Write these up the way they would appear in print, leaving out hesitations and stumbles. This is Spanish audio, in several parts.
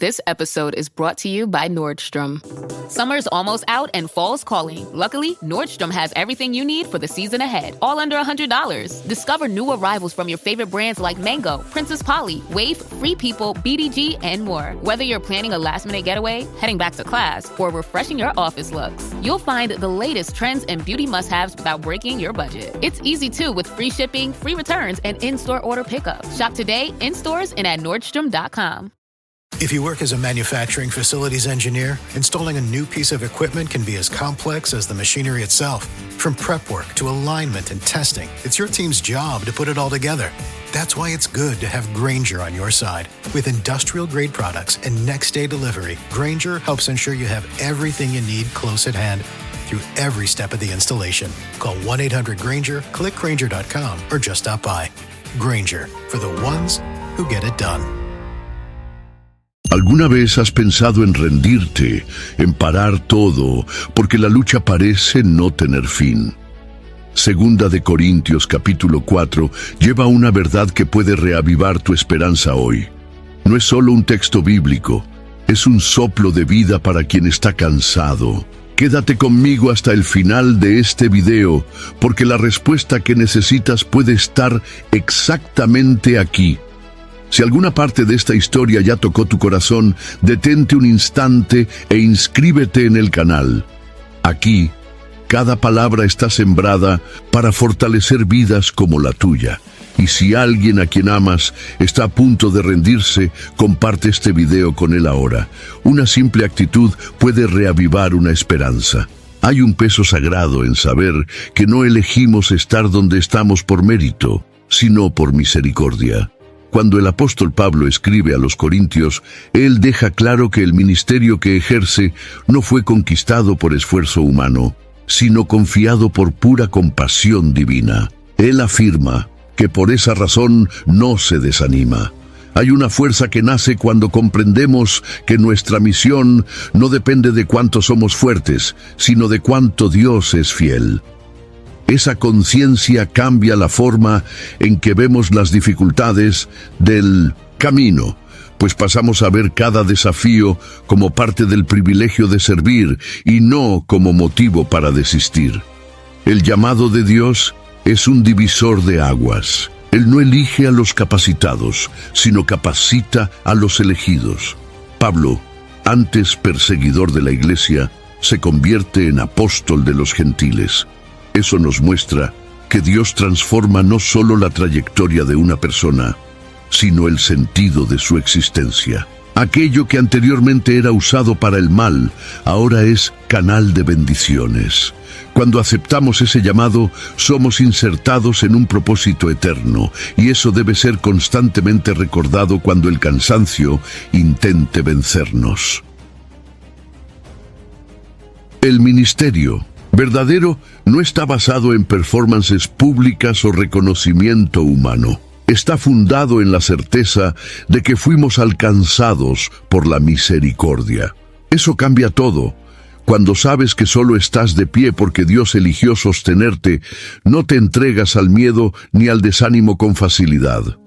This episode is brought to you by Nordstrom. Summer's almost out and fall's calling. Luckily, Nordstrom has everything you need for the season ahead, all under $100. Discover new arrivals from your favorite brands like Mango, Princess Polly, Wave, Free People, BDG, and more. Whether you're planning a last-minute getaway, heading back to class, or refreshing your office looks, you'll find the latest trends and beauty must-haves without breaking your budget. It's easy, too, with free shipping, free returns, and in-store order pickup. Shop today, in stores, and at Nordstrom.com. If you work as a manufacturing facilities engineer, installing a new piece of equipment can be as complex as the machinery itself. From prep work to alignment and testing, it's your team's job to put it all together. That's why it's good to have Grainger on your side. With industrial-grade products and next-day delivery, Grainger helps ensure you have everything you need close at hand through every step of the installation. Call 1-800-GRAINGER, click Grainger.com, or just stop by. Grainger, for the ones who get it done. ¿Alguna vez has pensado en rendirte, en parar todo, porque la lucha parece no tener fin? Segunda de Corintios capítulo 4 lleva una verdad que puede reavivar tu esperanza hoy. No es solo un texto bíblico, es un soplo de vida para quien está cansado. Quédate conmigo hasta el final de este video, porque la respuesta que necesitas puede estar exactamente aquí. Si alguna parte de esta historia ya tocó tu corazón, detente un instante e inscríbete en el canal. Aquí, cada palabra está sembrada para fortalecer vidas como la tuya. Y si alguien a quien amas está a punto de rendirse, comparte este video con él ahora. Una simple actitud puede reavivar una esperanza. Hay un peso sagrado en saber que no elegimos estar donde estamos por mérito, sino por misericordia. Cuando el apóstol Pablo escribe a los Corintios, él deja claro que el ministerio que ejerce no fue conquistado por esfuerzo humano, sino confiado por pura compasión divina. Él afirma que por esa razón no se desanima. Hay una fuerza que nace cuando comprendemos que nuestra misión no depende de cuánto somos fuertes, sino de cuánto Dios es fiel. Esa conciencia cambia la forma en que vemos las dificultades del camino, pues pasamos a ver cada desafío como parte del privilegio de servir y no como motivo para desistir. El llamado de Dios es un divisor de aguas. Él no elige a los capacitados, sino capacita a los elegidos. Pablo, antes perseguidor de la iglesia, se convierte en apóstol de los gentiles. Eso nos muestra que Dios transforma no solo la trayectoria de una persona, sino el sentido de su existencia. Aquello que anteriormente era usado para el mal, ahora es canal de bendiciones. Cuando aceptamos ese llamado, somos insertados en un propósito eterno, y eso debe ser constantemente recordado cuando el cansancio intente vencernos. El ministerio verdadero no está basado en performances públicas o reconocimiento humano. Está fundado en la certeza de que fuimos alcanzados por la misericordia. Eso cambia todo. Cuando sabes que solo estás de pie porque Dios eligió sostenerte, no te entregas al miedo ni al desánimo con facilidad.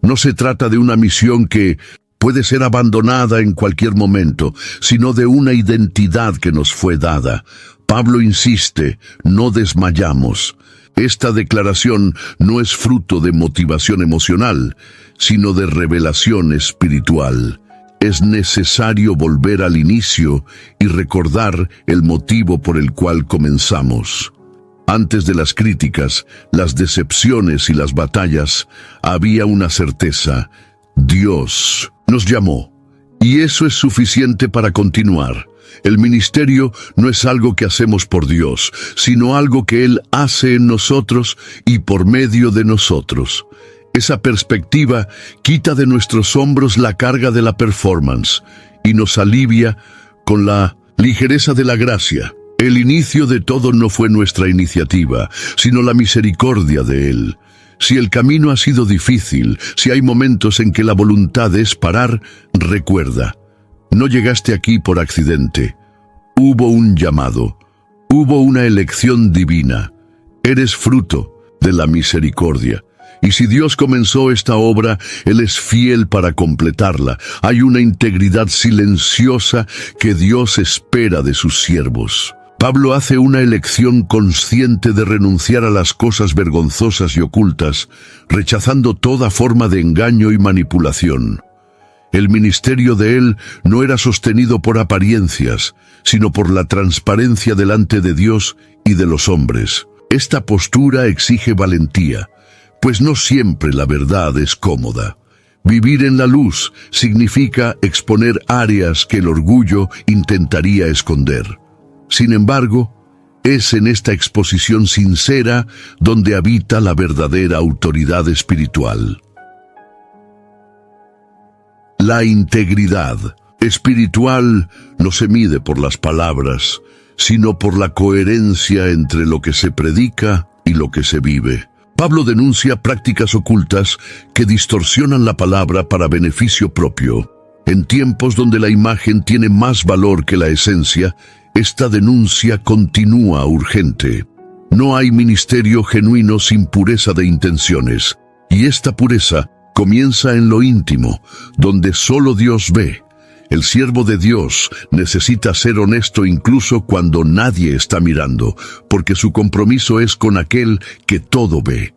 No se trata de una misión que puede ser abandonada en cualquier momento, sino de una identidad que nos fue dada. Pablo insiste, no desmayamos. Esta declaración no es fruto de motivación emocional, sino de revelación espiritual. Es necesario volver al inicio y recordar el motivo por el cual comenzamos. Antes de las críticas, las decepciones y las batallas, había una certeza: Dios nos llamó, y eso es suficiente para continuar. El ministerio no es algo que hacemos por Dios, sino algo que Él hace en nosotros y por medio de nosotros. Esa perspectiva quita de nuestros hombros la carga de la performance y nos alivia con la ligereza de la gracia. El inicio de todo no fue nuestra iniciativa, sino la misericordia de Él. Si el camino ha sido difícil, si hay momentos en que la voluntad es parar, recuerda, no llegaste aquí por accidente. Hubo un llamado, hubo una elección divina. Eres fruto de la misericordia. Y si Dios comenzó esta obra, Él es fiel para completarla. Hay una integridad silenciosa que Dios espera de sus siervos. Pablo hace una elección consciente de renunciar a las cosas vergonzosas y ocultas, rechazando toda forma de engaño y manipulación. El ministerio de él no era sostenido por apariencias, sino por la transparencia delante de Dios y de los hombres. Esta postura exige valentía, pues no siempre la verdad es cómoda. Vivir en la luz significa exponer áreas que el orgullo intentaría esconder. Sin embargo, es en esta exposición sincera donde habita la verdadera autoridad espiritual. La integridad espiritual no se mide por las palabras, sino por la coherencia entre lo que se predica y lo que se vive. Pablo denuncia prácticas ocultas que distorsionan la palabra para beneficio propio. En tiempos donde la imagen tiene más valor que la esencia, esta denuncia continúa urgente. No hay ministerio genuino sin pureza de intenciones, y esta pureza comienza en lo íntimo, donde solo Dios ve. El siervo de Dios necesita ser honesto incluso cuando nadie está mirando, porque su compromiso es con aquel que todo ve.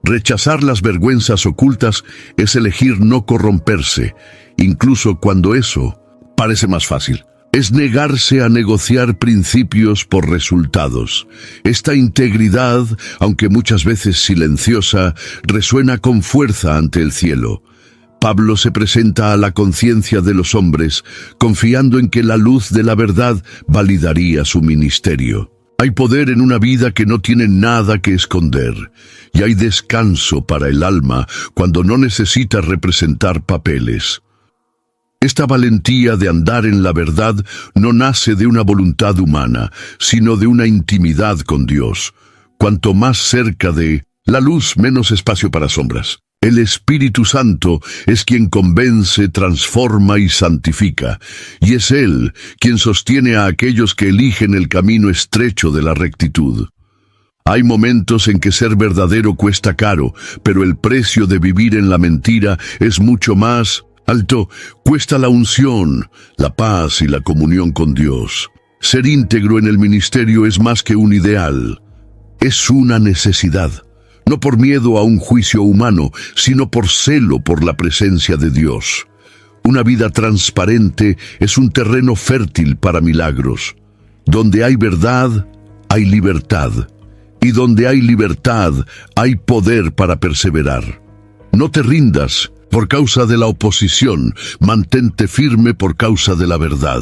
Rechazar las vergüenzas ocultas es elegir no corromperse, incluso cuando eso parece más fácil. Es negarse a negociar principios por resultados. Esta integridad, aunque muchas veces silenciosa, resuena con fuerza ante el cielo. Pablo se presenta a la conciencia de los hombres, confiando en que la luz de la verdad validaría su ministerio. Hay poder en una vida que no tiene nada que esconder, y hay descanso para el alma cuando no necesita representar papeles. Esta valentía de andar en la verdad no nace de una voluntad humana, sino de una intimidad con Dios. Cuanto más cerca de la luz, menos espacio para sombras. El Espíritu Santo es quien convence, transforma y santifica, y es Él quien sostiene a aquellos que eligen el camino estrecho de la rectitud. Hay momentos en que ser verdadero cuesta caro, pero el precio de vivir en la mentira es mucho más alto. Cuesta la unción, la paz y la comunión con Dios. Ser íntegro en el ministerio es más que un ideal, es una necesidad. No por miedo a un juicio humano, sino por celo por la presencia de Dios. Una vida transparente es un terreno fértil para milagros. Donde hay verdad, hay libertad. Y donde hay libertad, hay poder para perseverar. No te rindas por causa de la oposición, mantente firme por causa de la verdad.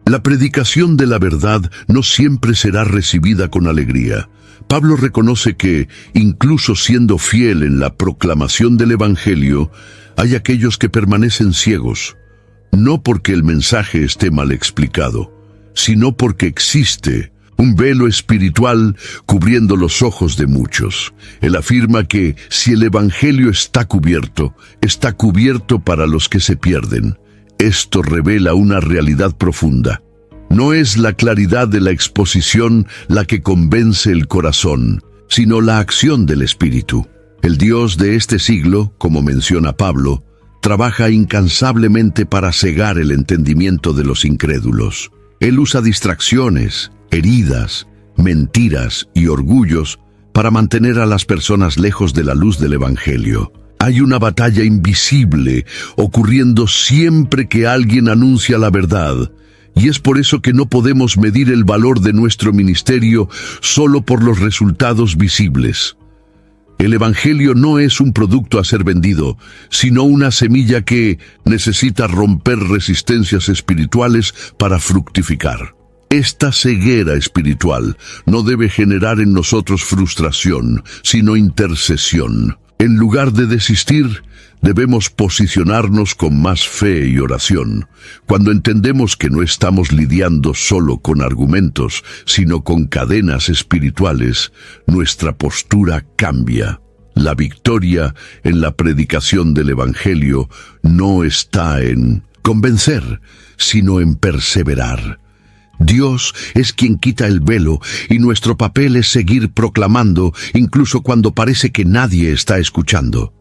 La predicación de la verdad no siempre será recibida con alegría. Pablo reconoce que, incluso siendo fiel en la proclamación del Evangelio, hay aquellos que permanecen ciegos, no porque el mensaje esté mal explicado, sino porque existe un velo espiritual cubriendo los ojos de muchos. Él afirma que si el Evangelio está cubierto para los que se pierden. Esto revela una realidad profunda. No es la claridad de la exposición la que convence el corazón, sino la acción del Espíritu. El Dios de este siglo, como menciona Pablo, trabaja incansablemente para cegar el entendimiento de los incrédulos. Él usa distracciones, heridas, mentiras y orgullos para mantener a las personas lejos de la luz del Evangelio. Hay una batalla invisible ocurriendo siempre que alguien anuncia la verdad. Y es por eso que no podemos medir el valor de nuestro ministerio solo por los resultados visibles. El Evangelio no es un producto a ser vendido, sino una semilla que necesita romper resistencias espirituales para fructificar. Esta ceguera espiritual no debe generar en nosotros frustración, sino intercesión. En lugar de desistir, debemos posicionarnos con más fe y oración. Cuando entendemos que no estamos lidiando solo con argumentos, sino con cadenas espirituales, nuestra postura cambia. La victoria en la predicación del Evangelio no está en convencer, sino en perseverar. Dios es quien quita el velo y nuestro papel es seguir proclamando incluso cuando parece que nadie está escuchando.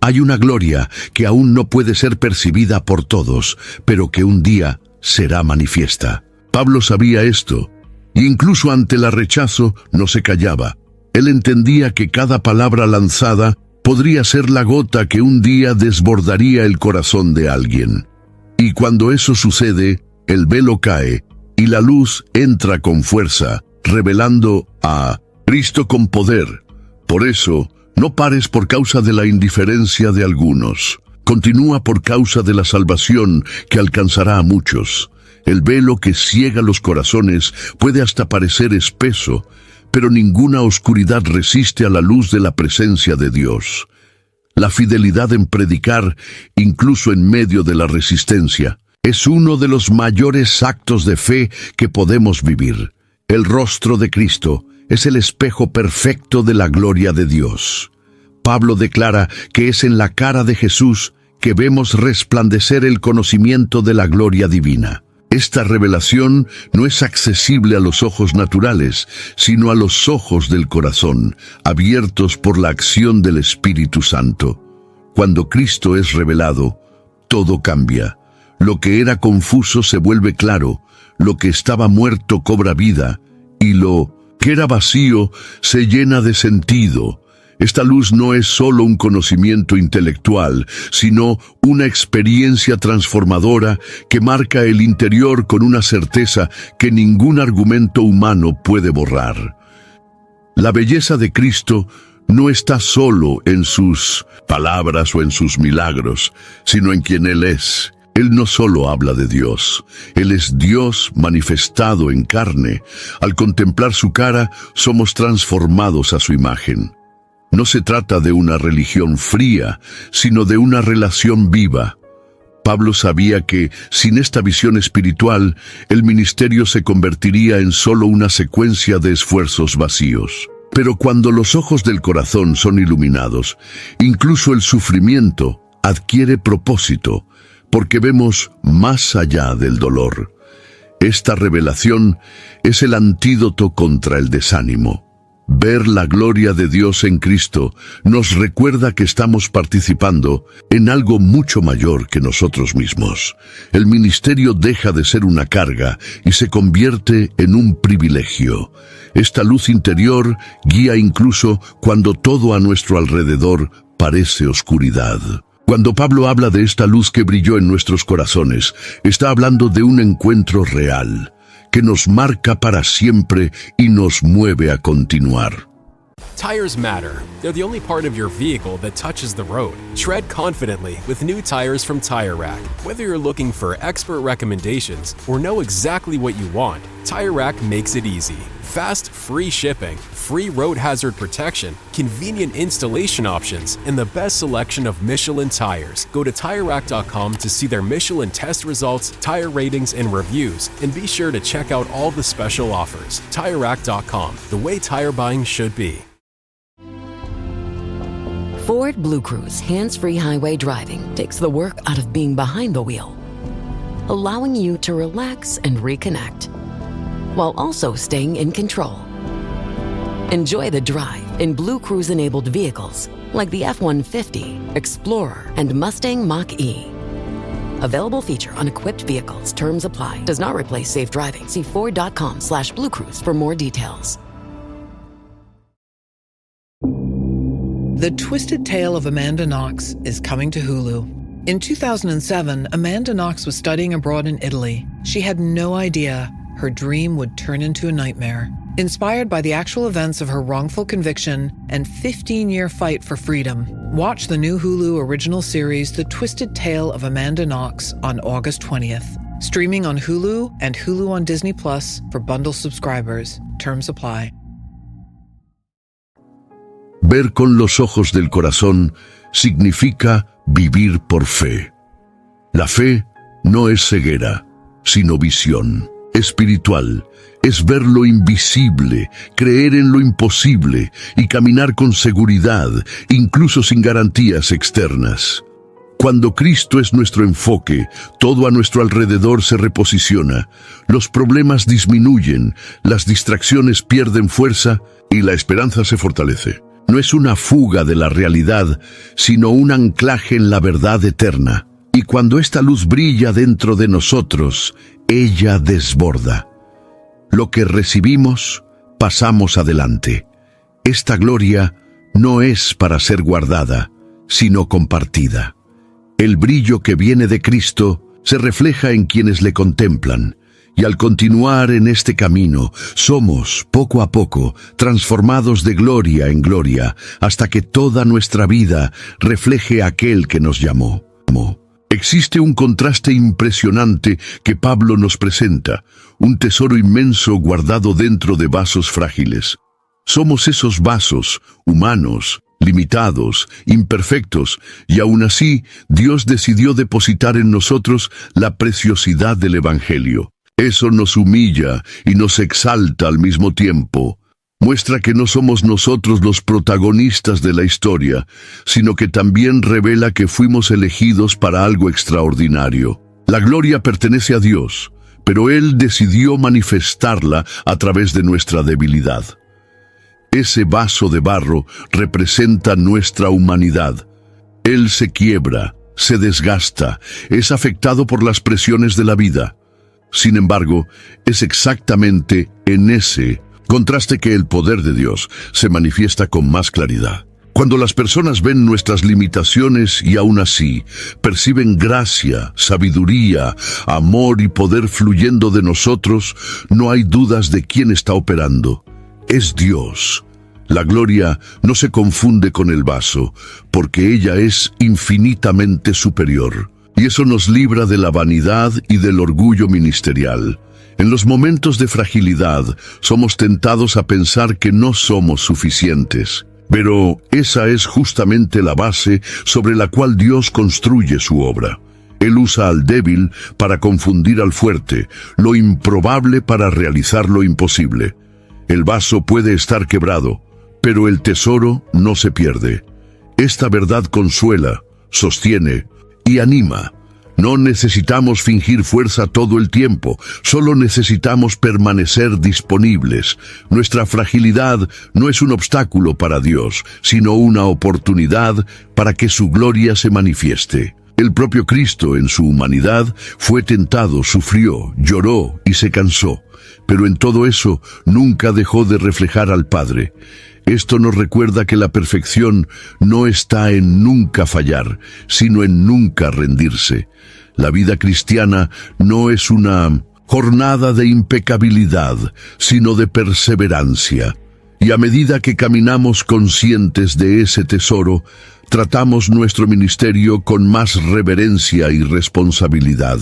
Hay una gloria que aún no puede ser percibida por todos, pero que un día será manifiesta. Pablo sabía esto, y incluso ante el rechazo no se callaba. Él entendía que cada palabra lanzada podría ser la gota que un día desbordaría el corazón de alguien. Y cuando eso sucede, el velo cae y la luz entra con fuerza, revelando a Cristo con poder. Por eso, no pares por causa de la indiferencia de algunos. Continúa por causa de la salvación que alcanzará a muchos. El velo que ciega los corazones puede hasta parecer espeso, pero ninguna oscuridad resiste a la luz de la presencia de Dios. La fidelidad en predicar, incluso en medio de la resistencia, es uno de los mayores actos de fe que podemos vivir. El rostro de Cristo es el espejo perfecto de la gloria de Dios. Pablo declara que es en la cara de Jesús que vemos resplandecer el conocimiento de la gloria divina. Esta revelación no es accesible a los ojos naturales, sino a los ojos del corazón, abiertos por la acción del Espíritu Santo. Cuando Cristo es revelado, todo cambia. Lo que era confuso se vuelve claro, lo que estaba muerto cobra vida, y lo que era vacío se llena de sentido. Esta luz no es solo un conocimiento intelectual, sino una experiencia transformadora que marca el interior con una certeza que ningún argumento humano puede borrar. La belleza de Cristo no está solo en sus palabras o en sus milagros, sino en quien Él es. Él no solo habla de Dios, Él es Dios manifestado en carne. Al contemplar su cara, somos transformados a su imagen. No se trata de una religión fría, sino de una relación viva. Pablo sabía que, sin esta visión espiritual, el ministerio se convertiría en solo una secuencia de esfuerzos vacíos. Pero cuando los ojos del corazón son iluminados, incluso el sufrimiento adquiere propósito, porque vemos más allá del dolor. Esta revelación es el antídoto contra el desánimo. Ver la gloria de Dios en Cristo nos recuerda que estamos participando en algo mucho mayor que nosotros mismos. El ministerio deja de ser una carga y se convierte en un privilegio. Esta luz interior guía incluso cuando todo a nuestro alrededor parece oscuridad. Cuando Pablo habla de esta luz que brilló en nuestros corazones, está hablando de un encuentro real, que nos marca para siempre y nos mueve a continuar. Tires matter. They're the only part of your vehicle that touches the road. Tread confidently with new tires from Tire Rack. Whether you're looking for expert recommendations or know exactly what you want, Tire Rack makes it easy. Fast, free shipping, free road hazard protection, convenient installation options, and the best selection of Michelin tires. Go to TireRack.com to see their Michelin test results, tire ratings, and reviews, and be sure to check out all the special offers. TireRack.com, the way tire buying should be. Ford Blue Cruise hands-free highway driving takes the work out of being behind the wheel, allowing you to relax and reconnect, while also staying in control. Enjoy the drive in Blue Cruise-enabled vehicles like the F-150, Explorer, and Mustang Mach-E. Available feature on equipped vehicles. Terms apply. Does not replace safe driving. See Ford.com/BlueCruise for more details. The Twisted Tale of Amanda Knox is coming to Hulu. In 2007, Amanda Knox was studying abroad in Italy. She had no idea her dream would turn into a nightmare. Inspired by the actual events of her wrongful conviction and 15-year fight for freedom, watch the new Hulu original series, The Twisted Tale of Amanda Knox, on August 20th. Streaming on Hulu and Hulu on Disney Plus for bundle subscribers. Terms apply. Ver con los ojos del corazón significa vivir por fe. La fe no es ceguera, sino visión espiritual. Es ver lo invisible, creer en lo imposible y caminar con seguridad, incluso sin garantías externas. Cuando Cristo es nuestro enfoque, todo a nuestro alrededor se reposiciona, los problemas disminuyen, las distracciones pierden fuerza y la esperanza se fortalece. No es una fuga de la realidad, sino un anclaje en la verdad eterna. Y cuando esta luz brilla dentro de nosotros, ella desborda. Lo que recibimos, pasamos adelante. Esta gloria no es para ser guardada, sino compartida. El brillo que viene de Cristo se refleja en quienes le contemplan, y al continuar en este camino, somos, poco a poco, transformados de gloria en gloria, hasta que toda nuestra vida refleje a aquel que nos llamó. Existe un contraste impresionante que Pablo nos presenta, un tesoro inmenso guardado dentro de vasos frágiles. Somos esos vasos, humanos, limitados, imperfectos, y aún así Dios decidió depositar en nosotros la preciosidad del Evangelio. Eso nos humilla y nos exalta al mismo tiempo. Muestra que no somos nosotros los protagonistas de la historia, sino que también revela que fuimos elegidos para algo extraordinario. La gloria pertenece a Dios, pero Él decidió manifestarla a través de nuestra debilidad. Ese vaso de barro representa nuestra humanidad. Él se quiebra, se desgasta, es afectado por las presiones de la vida. Sin embargo, es exactamente en ese contraste que el poder de Dios se manifiesta con más claridad. Cuando las personas ven nuestras limitaciones y aún así perciben gracia, sabiduría, amor y poder fluyendo de nosotros, no hay dudas de quién está operando. Es Dios. La gloria no se confunde con el vaso, porque ella es infinitamente superior. Y eso nos libra de la vanidad y del orgullo ministerial. En los momentos de fragilidad, somos tentados a pensar que no somos suficientes. Pero esa es justamente la base sobre la cual Dios construye su obra. Él usa al débil para confundir al fuerte, lo improbable para realizar lo imposible. El vaso puede estar quebrado, pero el tesoro no se pierde. Esta verdad consuela, sostiene y anima. No necesitamos fingir fuerza todo el tiempo, solo necesitamos permanecer disponibles. Nuestra fragilidad no es un obstáculo para Dios, sino una oportunidad para que su gloria se manifieste. El propio Cristo, en su humanidad, fue tentado, sufrió, lloró y se cansó, pero en todo eso nunca dejó de reflejar al Padre. Esto nos recuerda que la perfección no está en nunca fallar, sino en nunca rendirse. La vida cristiana no es una jornada de impecabilidad, sino de perseverancia. Y a medida que caminamos conscientes de ese tesoro, tratamos nuestro ministerio con más reverencia y responsabilidad.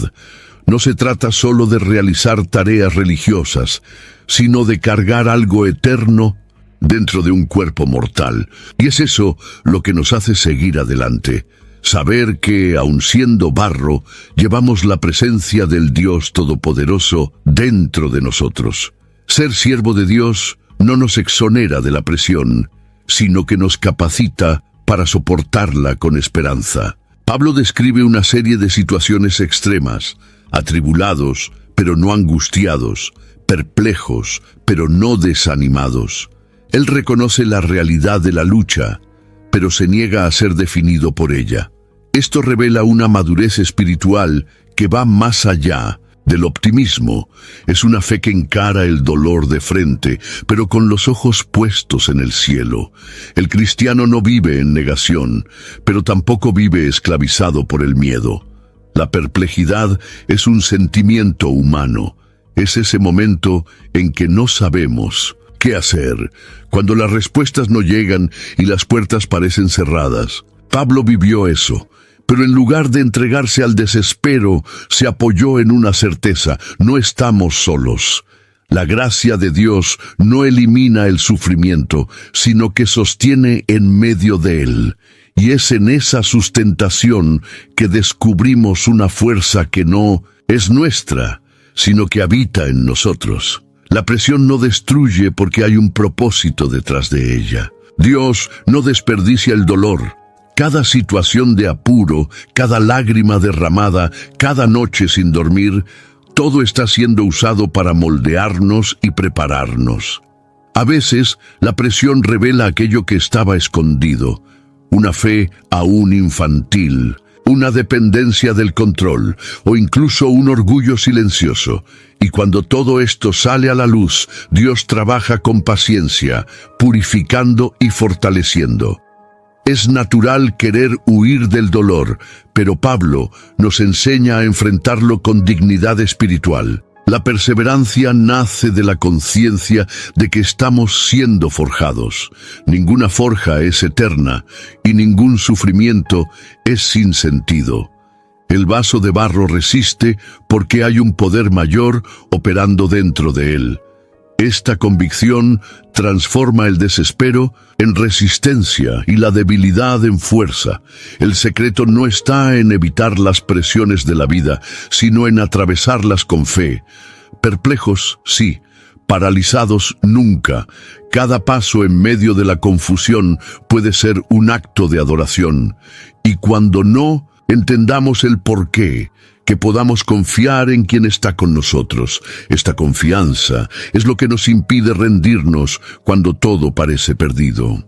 No se trata solo de realizar tareas religiosas, sino de cargar algo eterno dentro de un cuerpo mortal. Y es eso lo que nos hace seguir adelante. Saber que, aun siendo barro, llevamos la presencia del Dios Todopoderoso dentro de nosotros. Ser siervo de Dios no nos exonera de la presión, sino que nos capacita para soportarla con esperanza. Pablo describe una serie de situaciones extremas: atribulados, pero no angustiados; perplejos, pero no desanimados. Él reconoce la realidad de la lucha, pero se niega a ser definido por ella. Esto revela una madurez espiritual que va más allá del optimismo. Es una fe que encara el dolor de frente, pero con los ojos puestos en el cielo. El cristiano no vive en negación, pero tampoco vive esclavizado por el miedo. La perplejidad es un sentimiento humano. Es ese momento en que no sabemos ¿qué hacer? Cuando las respuestas no llegan y las puertas parecen cerradas. Pablo vivió eso, pero en lugar de entregarse al desespero, se apoyó en una certeza: no estamos solos. La gracia de Dios no elimina el sufrimiento, sino que sostiene en medio de él. Y es en esa sustentación que descubrimos una fuerza que no es nuestra, sino que habita en nosotros. La presión no destruye porque hay un propósito detrás de ella. Dios no desperdicia el dolor. Cada situación de apuro, cada lágrima derramada, cada noche sin dormir, todo está siendo usado para moldearnos y prepararnos. A veces, la presión revela aquello que estaba escondido, una fe aún infantil, una dependencia del control o incluso un orgullo silencioso. Y cuando todo esto sale a la luz, Dios trabaja con paciencia, purificando y fortaleciendo. Es natural querer huir del dolor, pero Pablo nos enseña a enfrentarlo con dignidad espiritual. La perseverancia nace de la conciencia de que estamos siendo forjados. Ninguna forja es eterna y ningún sufrimiento es sin sentido. El vaso de barro resiste porque hay un poder mayor operando dentro de él. Esta convicción transforma el desespero en resistencia y la debilidad en fuerza. El secreto no está en evitar las presiones de la vida, sino en atravesarlas con fe. Perplejos, sí. Paralizados, nunca. Cada paso en medio de la confusión puede ser un acto de adoración. Y cuando no entendamos el porqué, que podamos confiar en quien está con nosotros. Esta confianza es lo que nos impide rendirnos cuando todo parece perdido.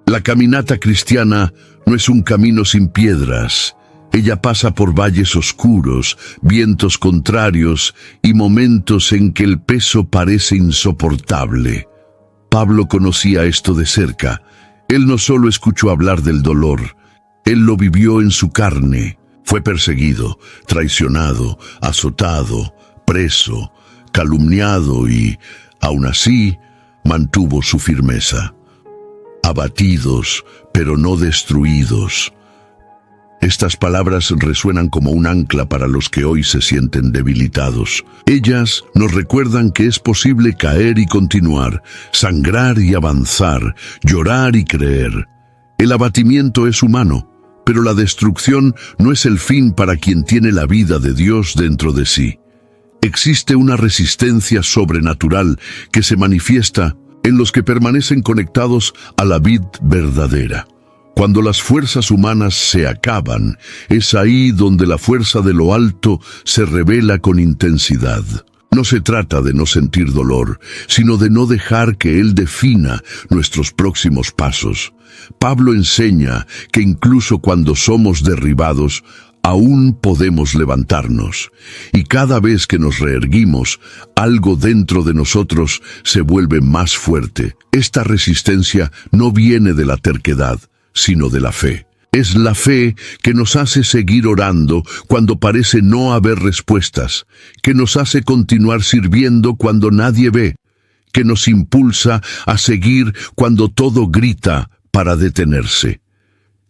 La caminata cristiana no es un camino sin piedras. Ella pasa por valles oscuros, vientos contrarios y momentos en que el peso parece insoportable. Pablo conocía esto de cerca. Él no solo escuchó hablar del dolor, él lo vivió en su carne. Fue perseguido, traicionado, azotado, preso, calumniado y, aún así, mantuvo su firmeza. Abatidos, pero no destruidos. Estas palabras resuenan como un ancla para los que hoy se sienten debilitados. Ellas nos recuerdan que es posible caer y continuar, sangrar y avanzar, llorar y creer. El abatimiento es humano, pero la destrucción no es el fin para quien tiene la vida de Dios dentro de sí. Existe una resistencia sobrenatural que se manifiesta en los que permanecen conectados a la vid verdadera. Cuando las fuerzas humanas se acaban, es ahí donde la fuerza de lo alto se revela con intensidad. No se trata de no sentir dolor, sino de no dejar que Él defina nuestros próximos pasos. Pablo enseña que incluso cuando somos derribados, aún podemos levantarnos. Y cada vez que nos reerguimos, algo dentro de nosotros se vuelve más fuerte. Esta resistencia no viene de la terquedad, sino de la fe. Es la fe que nos hace seguir orando cuando parece no haber respuestas, que nos hace continuar sirviendo cuando nadie ve, que nos impulsa a seguir cuando todo grita para detenerse.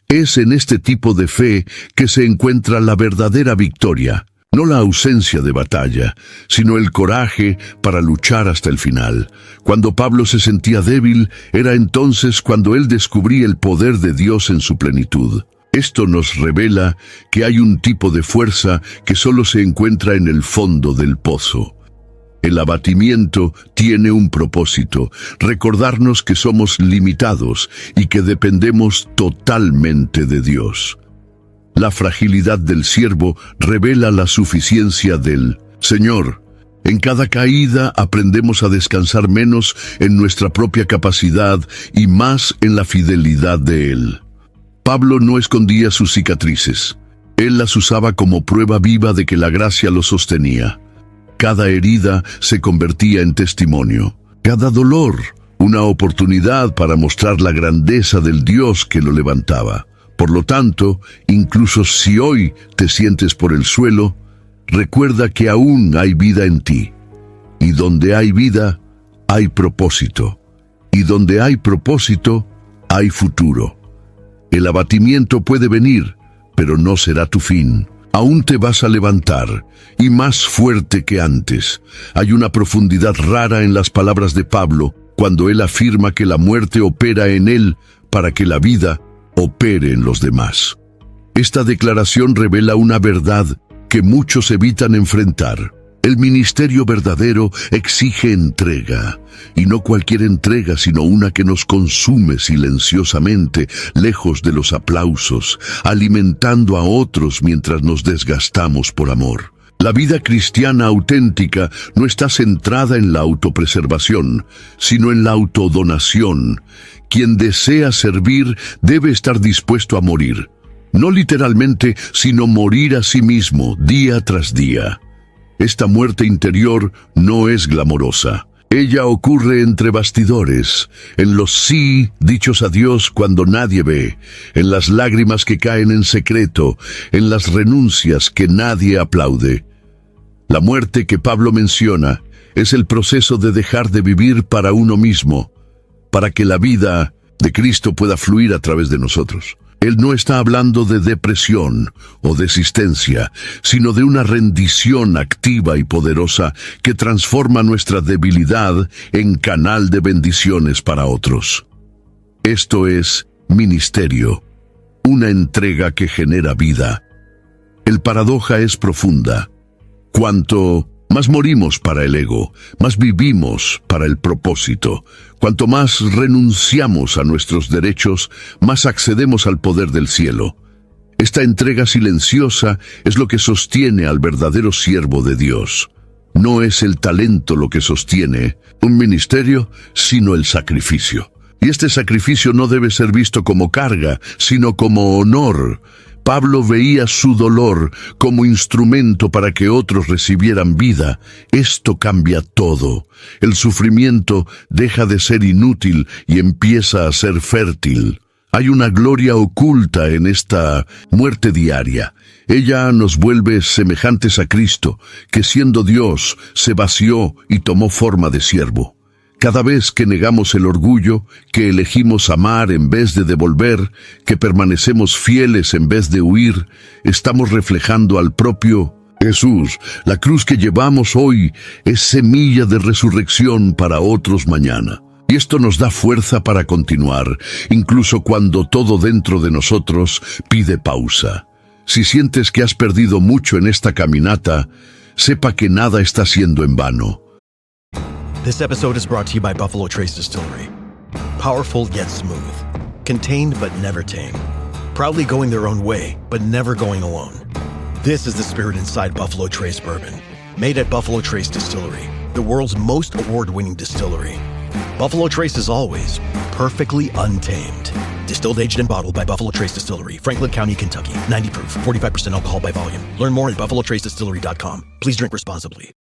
Es en este tipo de fe que se encuentra la verdadera victoria, no la ausencia de batalla, sino el coraje para luchar hasta el final. Cuando Pablo se sentía débil, era entonces cuando él descubría el poder de Dios en su plenitud. Esto nos revela que hay un tipo de fuerza que solo se encuentra en el fondo del pozo. El abatimiento tiene un propósito, recordarnos que somos limitados y que dependemos totalmente de Dios. La fragilidad del siervo revela la suficiencia del Señor. En cada caída aprendemos a descansar menos en nuestra propia capacidad y más en la fidelidad de Él. Pablo no escondía sus cicatrices. Él las usaba como prueba viva de que la gracia lo sostenía. Cada herida se convertía en testimonio. Cada dolor, una oportunidad para mostrar la grandeza del Dios que lo levantaba. Por lo tanto, incluso si hoy te sientes por el suelo, recuerda que aún hay vida en ti. Y donde hay vida, hay propósito. Y donde hay propósito, hay futuro. El abatimiento puede venir, pero no será tu fin. Aún te vas a levantar, y más fuerte que antes. Hay una profundidad rara en las palabras de Pablo, cuando él afirma que la muerte opera en él para que la vida opere en los demás. Esta declaración revela una verdad que muchos evitan enfrentar. El ministerio verdadero exige entrega, y no cualquier entrega, sino una que nos consume silenciosamente, lejos de los aplausos, alimentando a otros mientras nos desgastamos por amor. La vida cristiana auténtica no está centrada en la autopreservación, sino en la autodonación. Quien desea servir debe estar dispuesto a morir. No literalmente, sino morir a sí mismo, día tras día. Esta muerte interior no es glamorosa. Ella ocurre entre bastidores, en los sí dichos a Dios cuando nadie ve, en las lágrimas que caen en secreto, en las renuncias que nadie aplaude. La muerte que Pablo menciona es el proceso de dejar de vivir para uno mismo, para que la vida de Cristo pueda fluir a través de nosotros. Él no está hablando de depresión o desistencia, sino de una rendición activa y poderosa que transforma nuestra debilidad en canal de bendiciones para otros. Esto es ministerio, una entrega que genera vida. El paradoja es profunda. Cuanto más morimos para el ego, más vivimos para el propósito. Cuanto más renunciamos a nuestros derechos, más accedemos al poder del cielo. Esta entrega silenciosa es lo que sostiene al verdadero siervo de Dios. No es el talento lo que sostiene un ministerio, sino el sacrificio. Y este sacrificio no debe ser visto como carga, sino como honor. Pablo veía su dolor como instrumento para que otros recibieran vida. Esto cambia todo. El sufrimiento deja de ser inútil y empieza a ser fértil. Hay una gloria oculta en esta muerte diaria. Ella nos vuelve semejantes a Cristo, que siendo Dios, se vació y tomó forma de siervo. Cada vez que negamos el orgullo, que elegimos amar en vez de devolver, que permanecemos fieles en vez de huir, estamos reflejando al propio Jesús. La cruz que llevamos hoy es semilla de resurrección para otros mañana. Y esto nos da fuerza para continuar, incluso cuando todo dentro de nosotros pide pausa. Si sientes que has perdido mucho en esta caminata, sepa que nada está siendo en vano. This episode is brought to you by Buffalo Trace Distillery. Powerful yet smooth. Contained but never tame. Proudly going their own way, but never going alone. This is the spirit inside Buffalo Trace Bourbon. Made at Buffalo Trace Distillery, the world's most award-winning distillery. Buffalo Trace is always perfectly untamed. Distilled, aged, and bottled by Buffalo Trace Distillery, Franklin County, Kentucky. 90 proof, 45% alcohol by volume. Learn more at buffalotracedistillery.com. Please drink responsibly.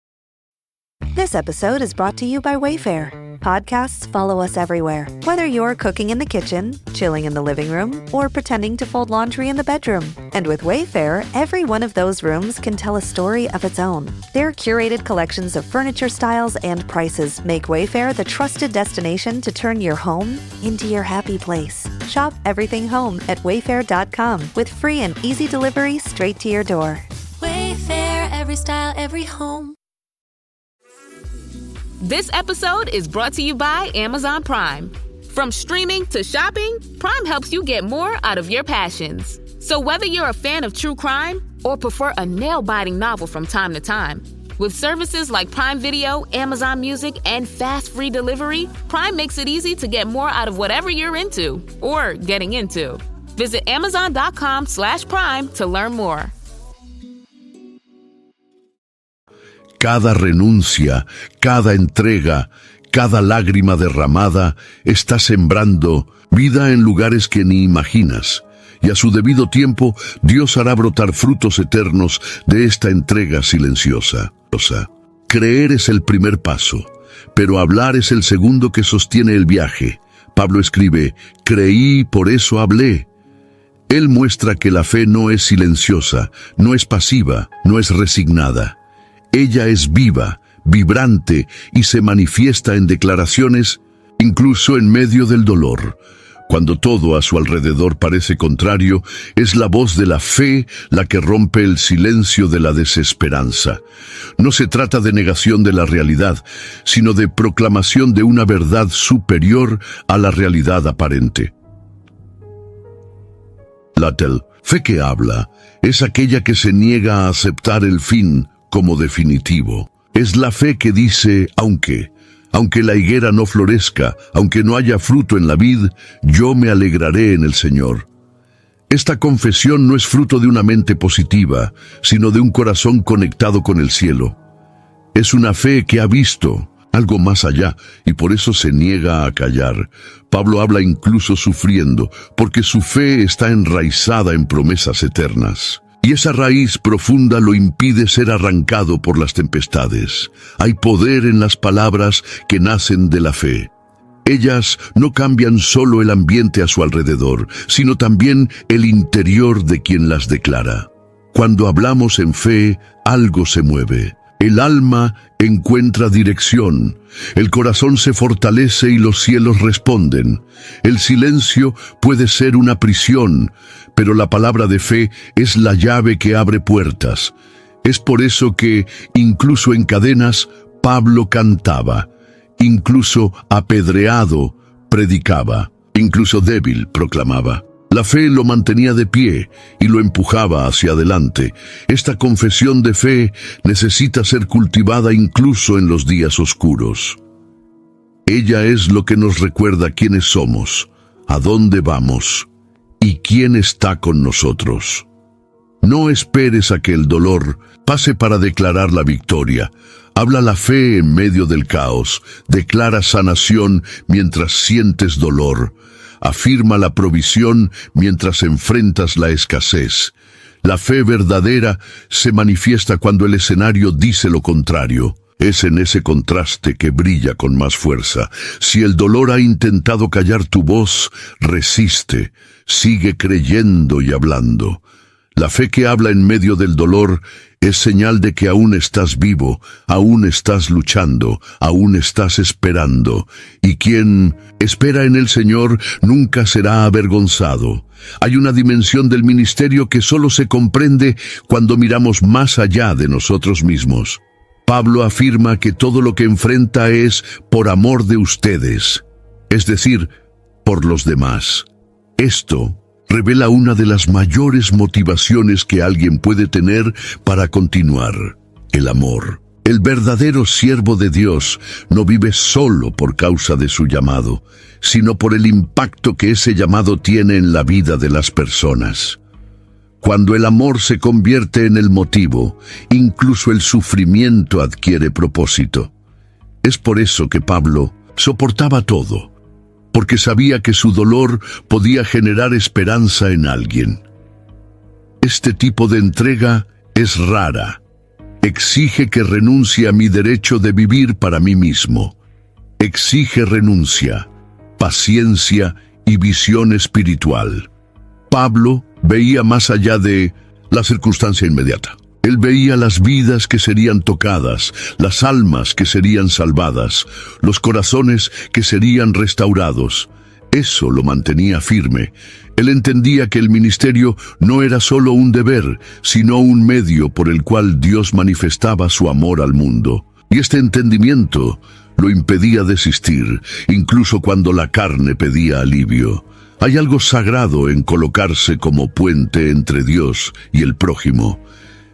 This episode is brought to you by Wayfair. Podcasts follow us everywhere. Whether you're cooking in the kitchen, chilling in the living room, or pretending to fold laundry in the bedroom. And with Wayfair, every one of those rooms can tell a story of its own. Their curated collections of furniture styles and prices make Wayfair the trusted destination to turn your home into your happy place. Shop everything home at wayfair.com with free and easy delivery straight to your door. Wayfair, every style, every home. This episode is brought to you by Amazon Prime. From streaming to shopping, Prime helps you get more out of your passions. So whether you're a fan of true crime or prefer a nail-biting novel from time to time, with services like Prime Video, Amazon Music, and fast free delivery, Prime makes it easy to get more out of whatever you're into or getting into. Visit Amazon.com/Prime to learn more. Cada renuncia, cada entrega, cada lágrima derramada está sembrando vida en lugares que ni imaginas. Y a su debido tiempo, Dios hará brotar frutos eternos de esta entrega silenciosa. Creer es el primer paso, pero hablar es el segundo que sostiene el viaje. Pablo escribe, creí, por eso hablé. Él muestra que la fe no es silenciosa, no es pasiva, no es resignada. Ella es viva, vibrante y se manifiesta en declaraciones, incluso en medio del dolor. Cuando todo a su alrededor parece contrario, es la voz de la fe la que rompe el silencio de la desesperanza. No se trata de negación de la realidad, sino de proclamación de una verdad superior a la realidad aparente. La fe que habla es aquella que se niega a aceptar el fin como definitivo. Es la fe que dice, aunque la higuera no florezca, aunque no haya fruto en la vid, yo me alegraré en el Señor. Esta confesión no es fruto de una mente positiva, sino de un corazón conectado con el cielo. Es una fe que ha visto algo más allá y por eso se niega a callar. Pablo habla incluso sufriendo, porque su fe está enraizada en promesas eternas. Y esa raíz profunda lo impide ser arrancado por las tempestades. Hay poder en las palabras que nacen de la fe. Ellas no cambian solo el ambiente a su alrededor, sino también el interior de quien las declara. Cuando hablamos en fe, algo se mueve. El alma encuentra dirección, el corazón se fortalece y los cielos responden. El silencio puede ser una prisión, pero la palabra de fe es la llave que abre puertas. Es por eso que, incluso en cadenas, Pablo cantaba, incluso apedreado, predicaba, incluso débil, proclamaba. La fe lo mantenía de pie y lo empujaba hacia adelante. Esta confesión de fe necesita ser cultivada incluso en los días oscuros. Ella es lo que nos recuerda quiénes somos, a dónde vamos y quién está con nosotros. No esperes a que el dolor pase para declarar la victoria. Habla la fe en medio del caos. Declara sanación mientras sientes dolor. Afirma la provisión mientras enfrentas la escasez. La fe verdadera se manifiesta cuando el escenario dice lo contrario. Es en ese contraste que brilla con más fuerza. Si el dolor ha intentado callar tu voz, resiste. Sigue creyendo y hablando. La fe que habla en medio del dolor es señal de que aún estás vivo, aún estás luchando, aún estás esperando. Y quien espera en el Señor nunca será avergonzado. Hay una dimensión del ministerio que solo se comprende cuando miramos más allá de nosotros mismos. Pablo afirma que todo lo que enfrenta es por amor de ustedes, es decir, por los demás. Esto revela una de las mayores motivaciones que alguien puede tener para continuar: el amor. El verdadero siervo de Dios no vive solo por causa de su llamado, sino por el impacto que ese llamado tiene en la vida de las personas. Cuando el amor se convierte en el motivo, incluso el sufrimiento adquiere propósito. Es por eso que Pablo soportaba todo, porque sabía que su dolor podía generar esperanza en alguien. Este tipo de entrega es rara. Exige que renuncie a mi derecho de vivir para mí mismo. Exige renuncia, paciencia y visión espiritual. Pablo veía más allá de la circunstancia inmediata. Él veía las vidas que serían tocadas, las almas que serían salvadas, los corazones que serían restaurados. Eso lo mantenía firme. Él entendía que el ministerio no era solo un deber, sino un medio por el cual Dios manifestaba su amor al mundo. Y este entendimiento lo impedía desistir, incluso cuando la carne pedía alivio. Hay algo sagrado en colocarse como puente entre Dios y el prójimo.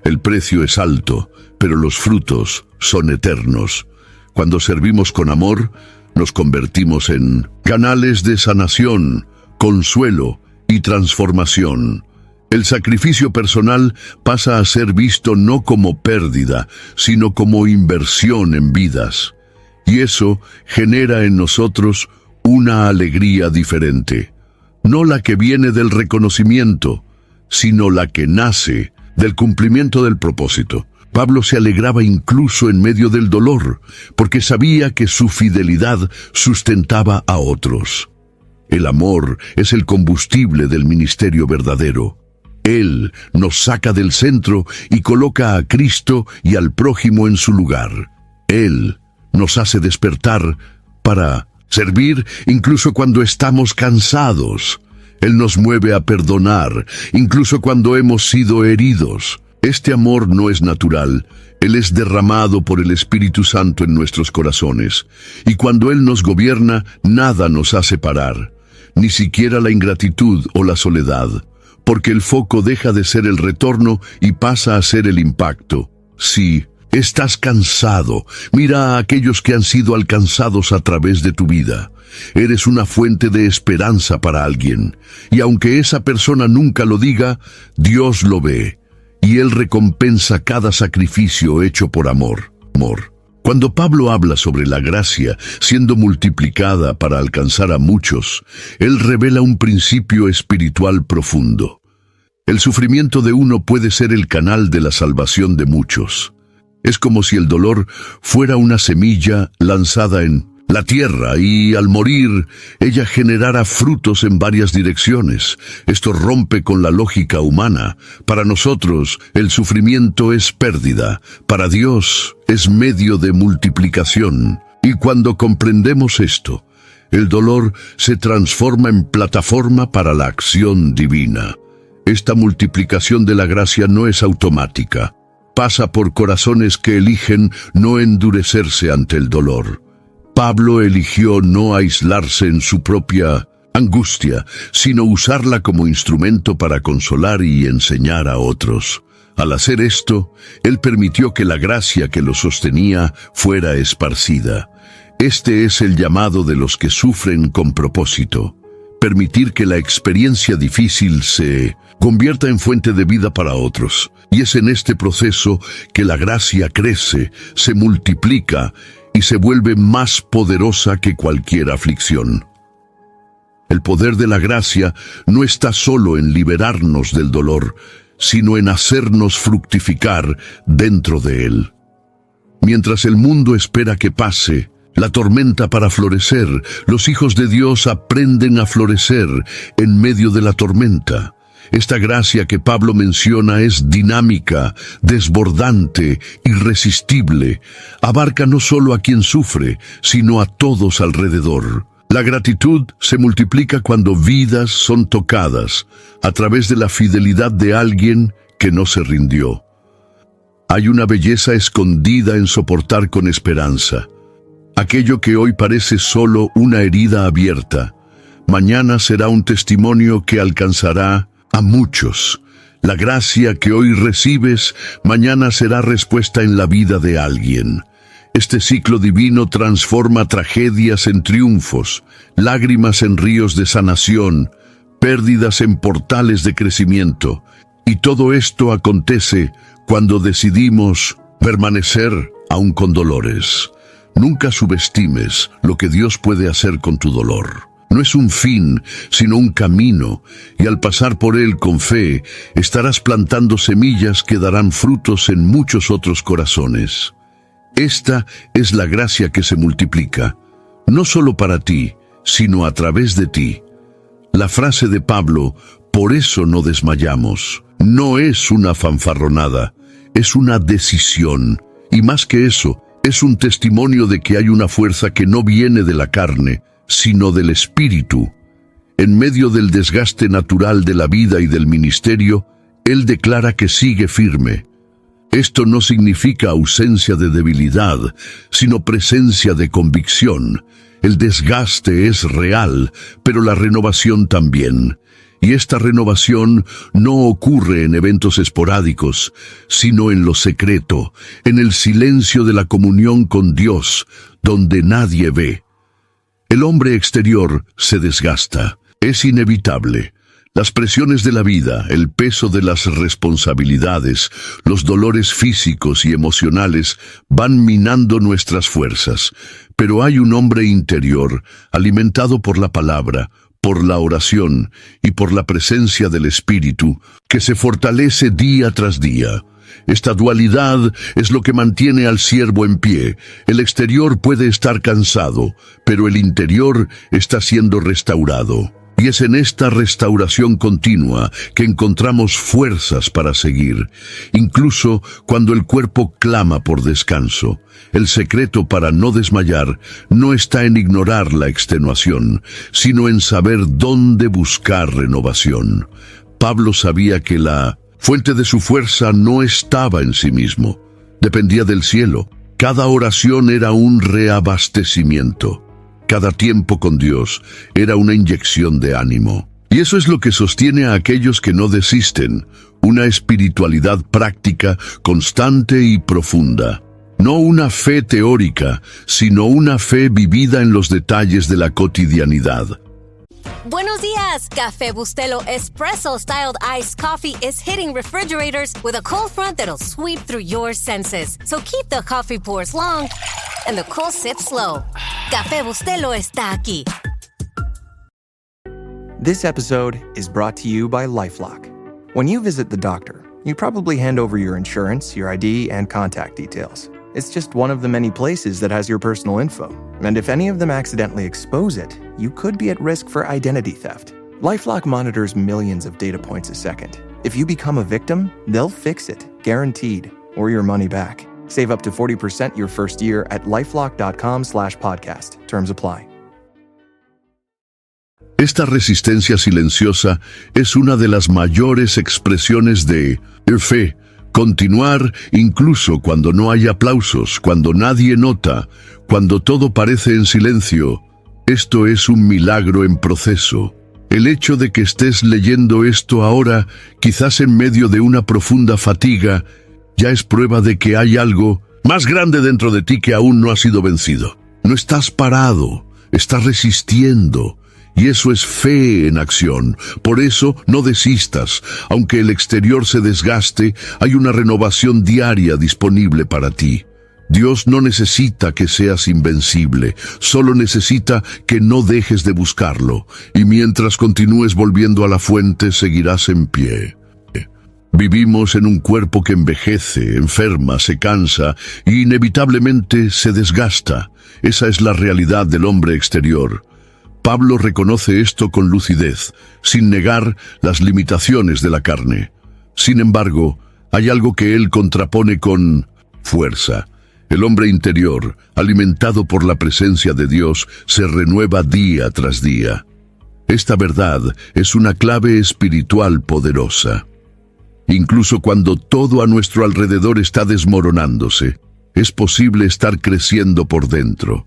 El precio es alto, pero los frutos son eternos. Cuando servimos con amor, nos convertimos en canales de sanación, consuelo y transformación. El sacrificio personal pasa a ser visto no como pérdida, sino como inversión en vidas. Y eso genera en nosotros una alegría diferente. No la que viene del reconocimiento, sino la que nace del cumplimiento del propósito. Pablo se alegraba incluso en medio del dolor, porque sabía que su fidelidad sustentaba a otros. El amor es el combustible del ministerio verdadero. Él nos saca del centro y coloca a Cristo y al prójimo en su lugar. Él nos hace despertar para servir incluso cuando estamos cansados. Él nos mueve a perdonar, incluso cuando hemos sido heridos. Este amor no es natural. Él es derramado por el Espíritu Santo en nuestros corazones. Y cuando Él nos gobierna, nada nos hace parar, ni siquiera la ingratitud o la soledad, porque el foco deja de ser el retorno y pasa a ser el impacto. Sí, Estás cansado. Mira a aquellos que han sido alcanzados a través de tu vida. Eres una fuente de esperanza para alguien. Y aunque esa persona nunca lo diga, Dios lo ve. Y Él recompensa cada sacrificio hecho por amor. Cuando Pablo habla sobre la gracia siendo multiplicada para alcanzar a muchos, él revela un principio espiritual profundo. El sufrimiento de uno puede ser el canal de la salvación de muchos. Es como si el dolor fuera una semilla lanzada en la tierra y al morir ella generara frutos en varias direcciones. Esto rompe con la lógica humana. Para nosotros el sufrimiento es pérdida, para Dios es medio de multiplicación. Y cuando comprendemos esto, el dolor se transforma en plataforma para la acción divina. Esta multiplicación de la gracia no es automática. Pasa por corazones que eligen no endurecerse ante el dolor. Pablo eligió no aislarse en su propia angustia, sino usarla como instrumento para consolar y enseñar a otros. Al hacer esto, él permitió que la gracia que lo sostenía fuera esparcida. Este es el llamado de los que sufren con propósito. Permitir que la experiencia difícil se convierta en fuente de vida para otros. Y es en este proceso que la gracia crece, se multiplica y se vuelve más poderosa que cualquier aflicción. El poder de la gracia no está solo en liberarnos del dolor, sino en hacernos fructificar dentro de él. Mientras el mundo espera que pase la tormenta para florecer, los hijos de Dios aprenden a florecer en medio de la tormenta. Esta gracia que Pablo menciona es dinámica, desbordante, irresistible. Abarca no solo a quien sufre, sino a todos alrededor. La gratitud se multiplica cuando vidas son tocadas a través de la fidelidad de alguien que no se rindió. Hay una belleza escondida en soportar con esperanza. Aquello que hoy parece solo una herida abierta, mañana será un testimonio que alcanzará a muchos. La gracia que hoy recibes, mañana será respuesta en la vida de alguien. Este ciclo divino transforma tragedias en triunfos, lágrimas en ríos de sanación, pérdidas en portales de crecimiento. Y todo esto acontece cuando decidimos permanecer aún con dolores. Nunca subestimes lo que Dios puede hacer con tu dolor. No es un fin, sino un camino, y al pasar por él con fe, estarás plantando semillas que darán frutos en muchos otros corazones. Esta es la gracia que se multiplica, no solo para ti, sino a través de ti. La frase de Pablo, por eso no desmayamos, no es una fanfarronada, es una decisión, y más que eso, es un testimonio de que hay una fuerza que no viene de la carne, sino del Espíritu. En medio del desgaste natural de la vida y del ministerio, él declara que sigue firme. Esto no significa ausencia de debilidad, sino presencia de convicción. El desgaste es real, pero la renovación también. Y esta renovación no ocurre en eventos esporádicos, sino en lo secreto, en el silencio de la comunión con Dios, donde nadie ve. El hombre exterior se desgasta, es inevitable. Las presiones de la vida, el peso de las responsabilidades, los dolores físicos y emocionales van minando nuestras fuerzas. Pero hay un hombre interior, alimentado por la palabra, por la oración y por la presencia del Espíritu, que se fortalece día tras día. Esta dualidad es lo que mantiene al siervo en pie. El exterior puede estar cansado, pero el interior está siendo restaurado. Y es en esta restauración continua que encontramos fuerzas para seguir, incluso cuando el cuerpo clama por descanso. El secreto para no desmayar no está en ignorar la extenuación, sino en saber dónde buscar renovación. Pablo sabía que la fuente de su fuerza no estaba en sí mismo, dependía del cielo. Cada oración era un reabastecimiento. Cada tiempo con Dios era una inyección de ánimo. Y eso es lo que sostiene a aquellos que no desisten, una espiritualidad práctica, constante y profunda. No una fe teórica, sino una fe vivida en los detalles de la cotidianidad. Buenos días! Café Bustelo Espresso Styled Iced Coffee is hitting refrigerators with a cold front that'll sweep through your senses. So keep the coffee pours long and the cold sip slow. Café Bustelo está aquí. This episode is brought to you by LifeLock. When you visit the doctor, you probably hand over your insurance, your ID, and contact details. It's just one of the many places that has your personal info. And if any of them accidentally expose it, you could be at risk for identity theft. LifeLock monitors millions of data points a second. If you become a victim, they'll fix it, guaranteed, or your money back. Save up to 40% your first year at LifeLock.com/podcast. Terms apply. Esta resistencia silenciosa es una de las mayores expresiones de fe. Continuar incluso cuando no hay aplausos, cuando nadie nota, cuando todo parece en silencio. Esto es un milagro en proceso. El hecho de que estés leyendo esto ahora, quizás en medio de una profunda fatiga, ya es prueba de que hay algo más grande dentro de ti que aún no ha sido vencido. No estás parado, estás resistiendo. Y eso es fe en acción. Por eso, no desistas. Aunque el exterior se desgaste, hay una renovación diaria disponible para ti. Dios no necesita que seas invencible, solo necesita que no dejes de buscarlo. Y mientras continúes volviendo a la fuente, seguirás en pie. Vivimos en un cuerpo que envejece, enferma, se cansa y inevitablemente se desgasta. Esa es la realidad del hombre exterior. Pablo reconoce esto con lucidez, sin negar las limitaciones de la carne. Sin embargo, hay algo que él contrapone con fuerza. El hombre interior, alimentado por la presencia de Dios, se renueva día tras día. Esta verdad es una clave espiritual poderosa. Incluso cuando todo a nuestro alrededor está desmoronándose, es posible estar creciendo por dentro.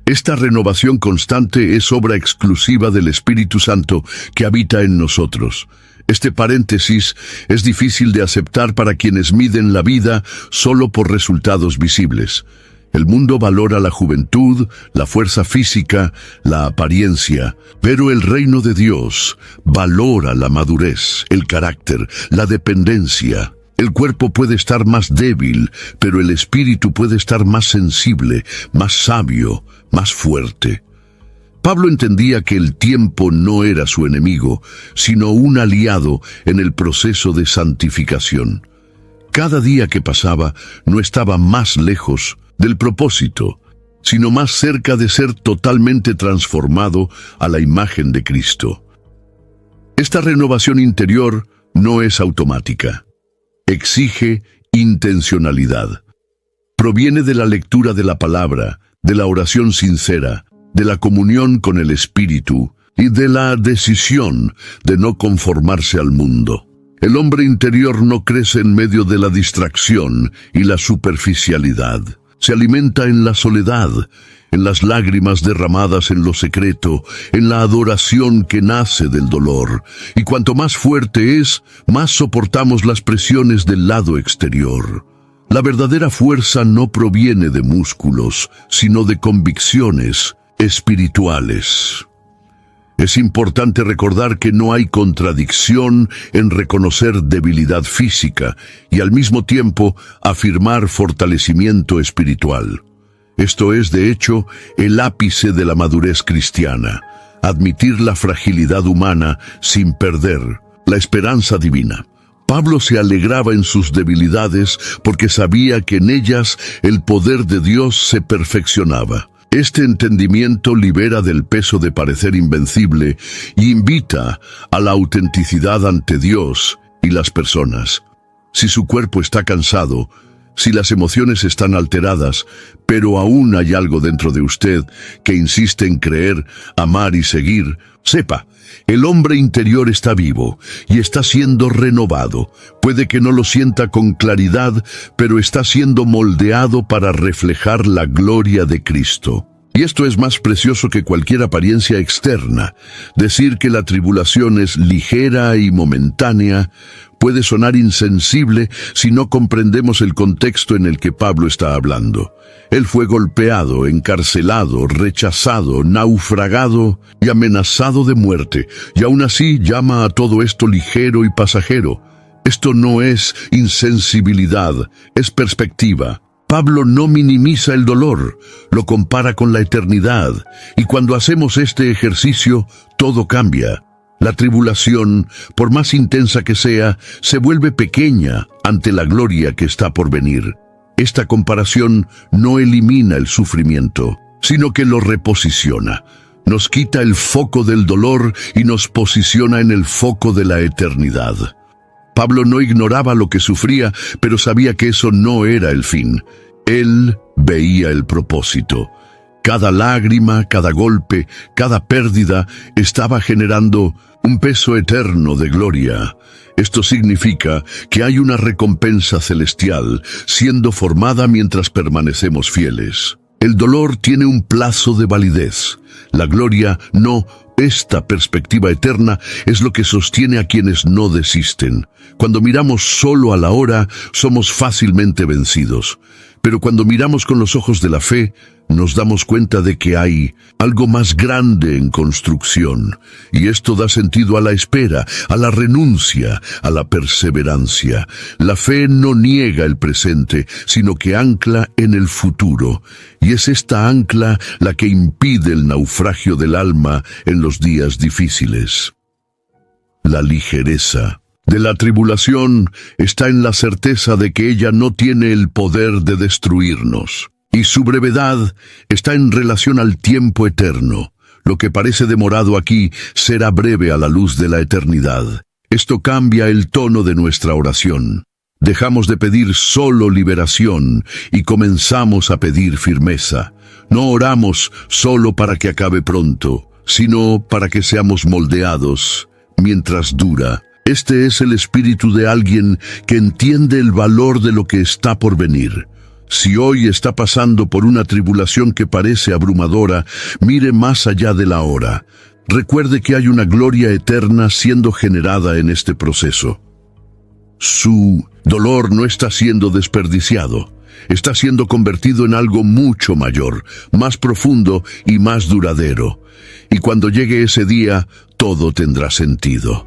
Esta renovación constante es obra exclusiva del Espíritu Santo que habita en nosotros. Este paréntesis es difícil de aceptar para quienes miden la vida solo por resultados visibles. El mundo valora la juventud, la fuerza física, la apariencia, pero el reino de Dios valora la madurez, el carácter, la dependencia. El cuerpo puede estar más débil, pero el espíritu puede estar más sensible, más sabio, más fuerte. Pablo entendía que el tiempo no era su enemigo, sino un aliado en el proceso de santificación. Cada día que pasaba no estaba más lejos del propósito, sino más cerca de ser totalmente transformado a la imagen de Cristo. Esta renovación interior no es automática. Exige intencionalidad. Proviene de la lectura de la palabra, de la oración sincera, de la comunión con el Espíritu y de la decisión de no conformarse al mundo. El hombre interior no crece en medio de la distracción y la superficialidad. Se alimenta en la soledad, en las lágrimas derramadas en lo secreto, en la adoración que nace del dolor. Y cuanto más fuerte es, más soportamos las presiones del lado exterior. La verdadera fuerza no proviene de músculos, sino de convicciones espirituales. Es importante recordar que no hay contradicción en reconocer debilidad física y al mismo tiempo afirmar fortalecimiento espiritual. Esto es, de hecho, el ápice de la madurez cristiana, admitir la fragilidad humana sin perder la esperanza divina. Pablo se alegraba en sus debilidades porque sabía que en ellas el poder de Dios se perfeccionaba. Este entendimiento libera del peso de parecer invencible y invita a la autenticidad ante Dios y las personas. Si su cuerpo está cansado, si las emociones están alteradas, pero aún hay algo dentro de usted que insiste en creer, amar y seguir, sepa, el hombre interior está vivo y está siendo renovado. Puede que no lo sienta con claridad, pero está siendo moldeado para reflejar la gloria de Cristo. Y esto es más precioso que cualquier apariencia externa. Decir que la tribulación es ligera y momentánea puede sonar insensible si no comprendemos el contexto en el que Pablo está hablando. Él fue golpeado, encarcelado, rechazado, naufragado y amenazado de muerte, y aún así llama a todo esto ligero y pasajero. Esto no es insensibilidad, es perspectiva. Pablo no minimiza el dolor, lo compara con la eternidad, y cuando hacemos este ejercicio, todo cambia. La tribulación, por más intensa que sea, se vuelve pequeña ante la gloria que está por venir. Esta comparación no elimina el sufrimiento, sino que lo reposiciona. Nos quita el foco del dolor y nos posiciona en el foco de la eternidad. Pablo no ignoraba lo que sufría, pero sabía que eso no era el fin. Él veía el propósito. Cada lágrima, cada golpe, cada pérdida estaba generando un peso eterno de gloria. Esto significa que hay una recompensa celestial siendo formada mientras permanecemos fieles. El dolor tiene un plazo de validez. La gloria no. Esta perspectiva eterna es lo que sostiene a quienes no desisten. Cuando miramos solo a la hora, somos fácilmente vencidos. Pero cuando miramos con los ojos de la fe, nos damos cuenta de que hay algo más grande en construcción. Y esto da sentido a la espera, a la renuncia, a la perseverancia. La fe no niega el presente, sino que ancla en el futuro. Y es esta ancla la que impide el naufragio del alma en los días difíciles. La ligereza de la tribulación está en la certeza de que ella no tiene el poder de destruirnos. Y su brevedad está en relación al tiempo eterno. Lo que parece demorado aquí será breve a la luz de la eternidad. Esto cambia el tono de nuestra oración. Dejamos de pedir solo liberación y comenzamos a pedir firmeza. No oramos solo para que acabe pronto, sino para que seamos moldeados mientras dura. Este es el espíritu de alguien que entiende el valor de lo que está por venir. Si hoy está pasando por una tribulación que parece abrumadora, mire más allá de la hora. Recuerde que hay una gloria eterna siendo generada en este proceso. Su dolor no está siendo desperdiciado. Está siendo convertido en algo mucho mayor, más profundo y más duradero. Y cuando llegue ese día, todo tendrá sentido.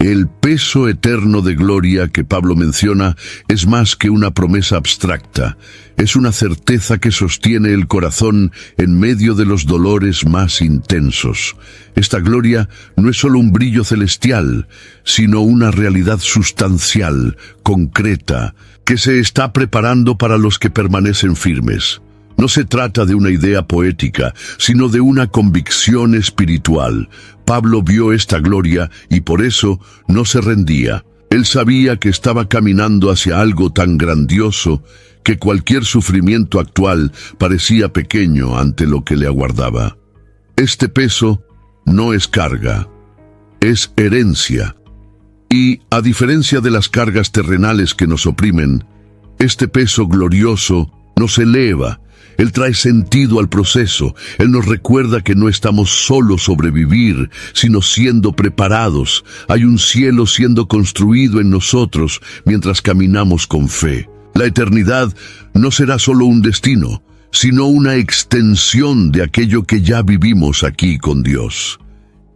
El peso eterno de gloria que Pablo menciona es más que una promesa abstracta. Es una certeza que sostiene el corazón en medio de los dolores más intensos. Esta gloria no es solo un brillo celestial, sino una realidad sustancial, concreta, que se está preparando para los que permanecen firmes. No se trata de una idea poética, sino de una convicción espiritual. Pablo vio esta gloria y por eso no se rendía. Él sabía que estaba caminando hacia algo tan grandioso que cualquier sufrimiento actual parecía pequeño ante lo que le aguardaba. Este peso no es carga, es herencia. Y, a diferencia de las cargas terrenales que nos oprimen, este peso glorioso nos eleva. Él trae sentido al proceso. Él nos recuerda que no estamos solo sobrevivir, sino siendo preparados. Hay un cielo siendo construido en nosotros mientras caminamos con fe. La eternidad no será solo un destino, sino una extensión de aquello que ya vivimos aquí con Dios.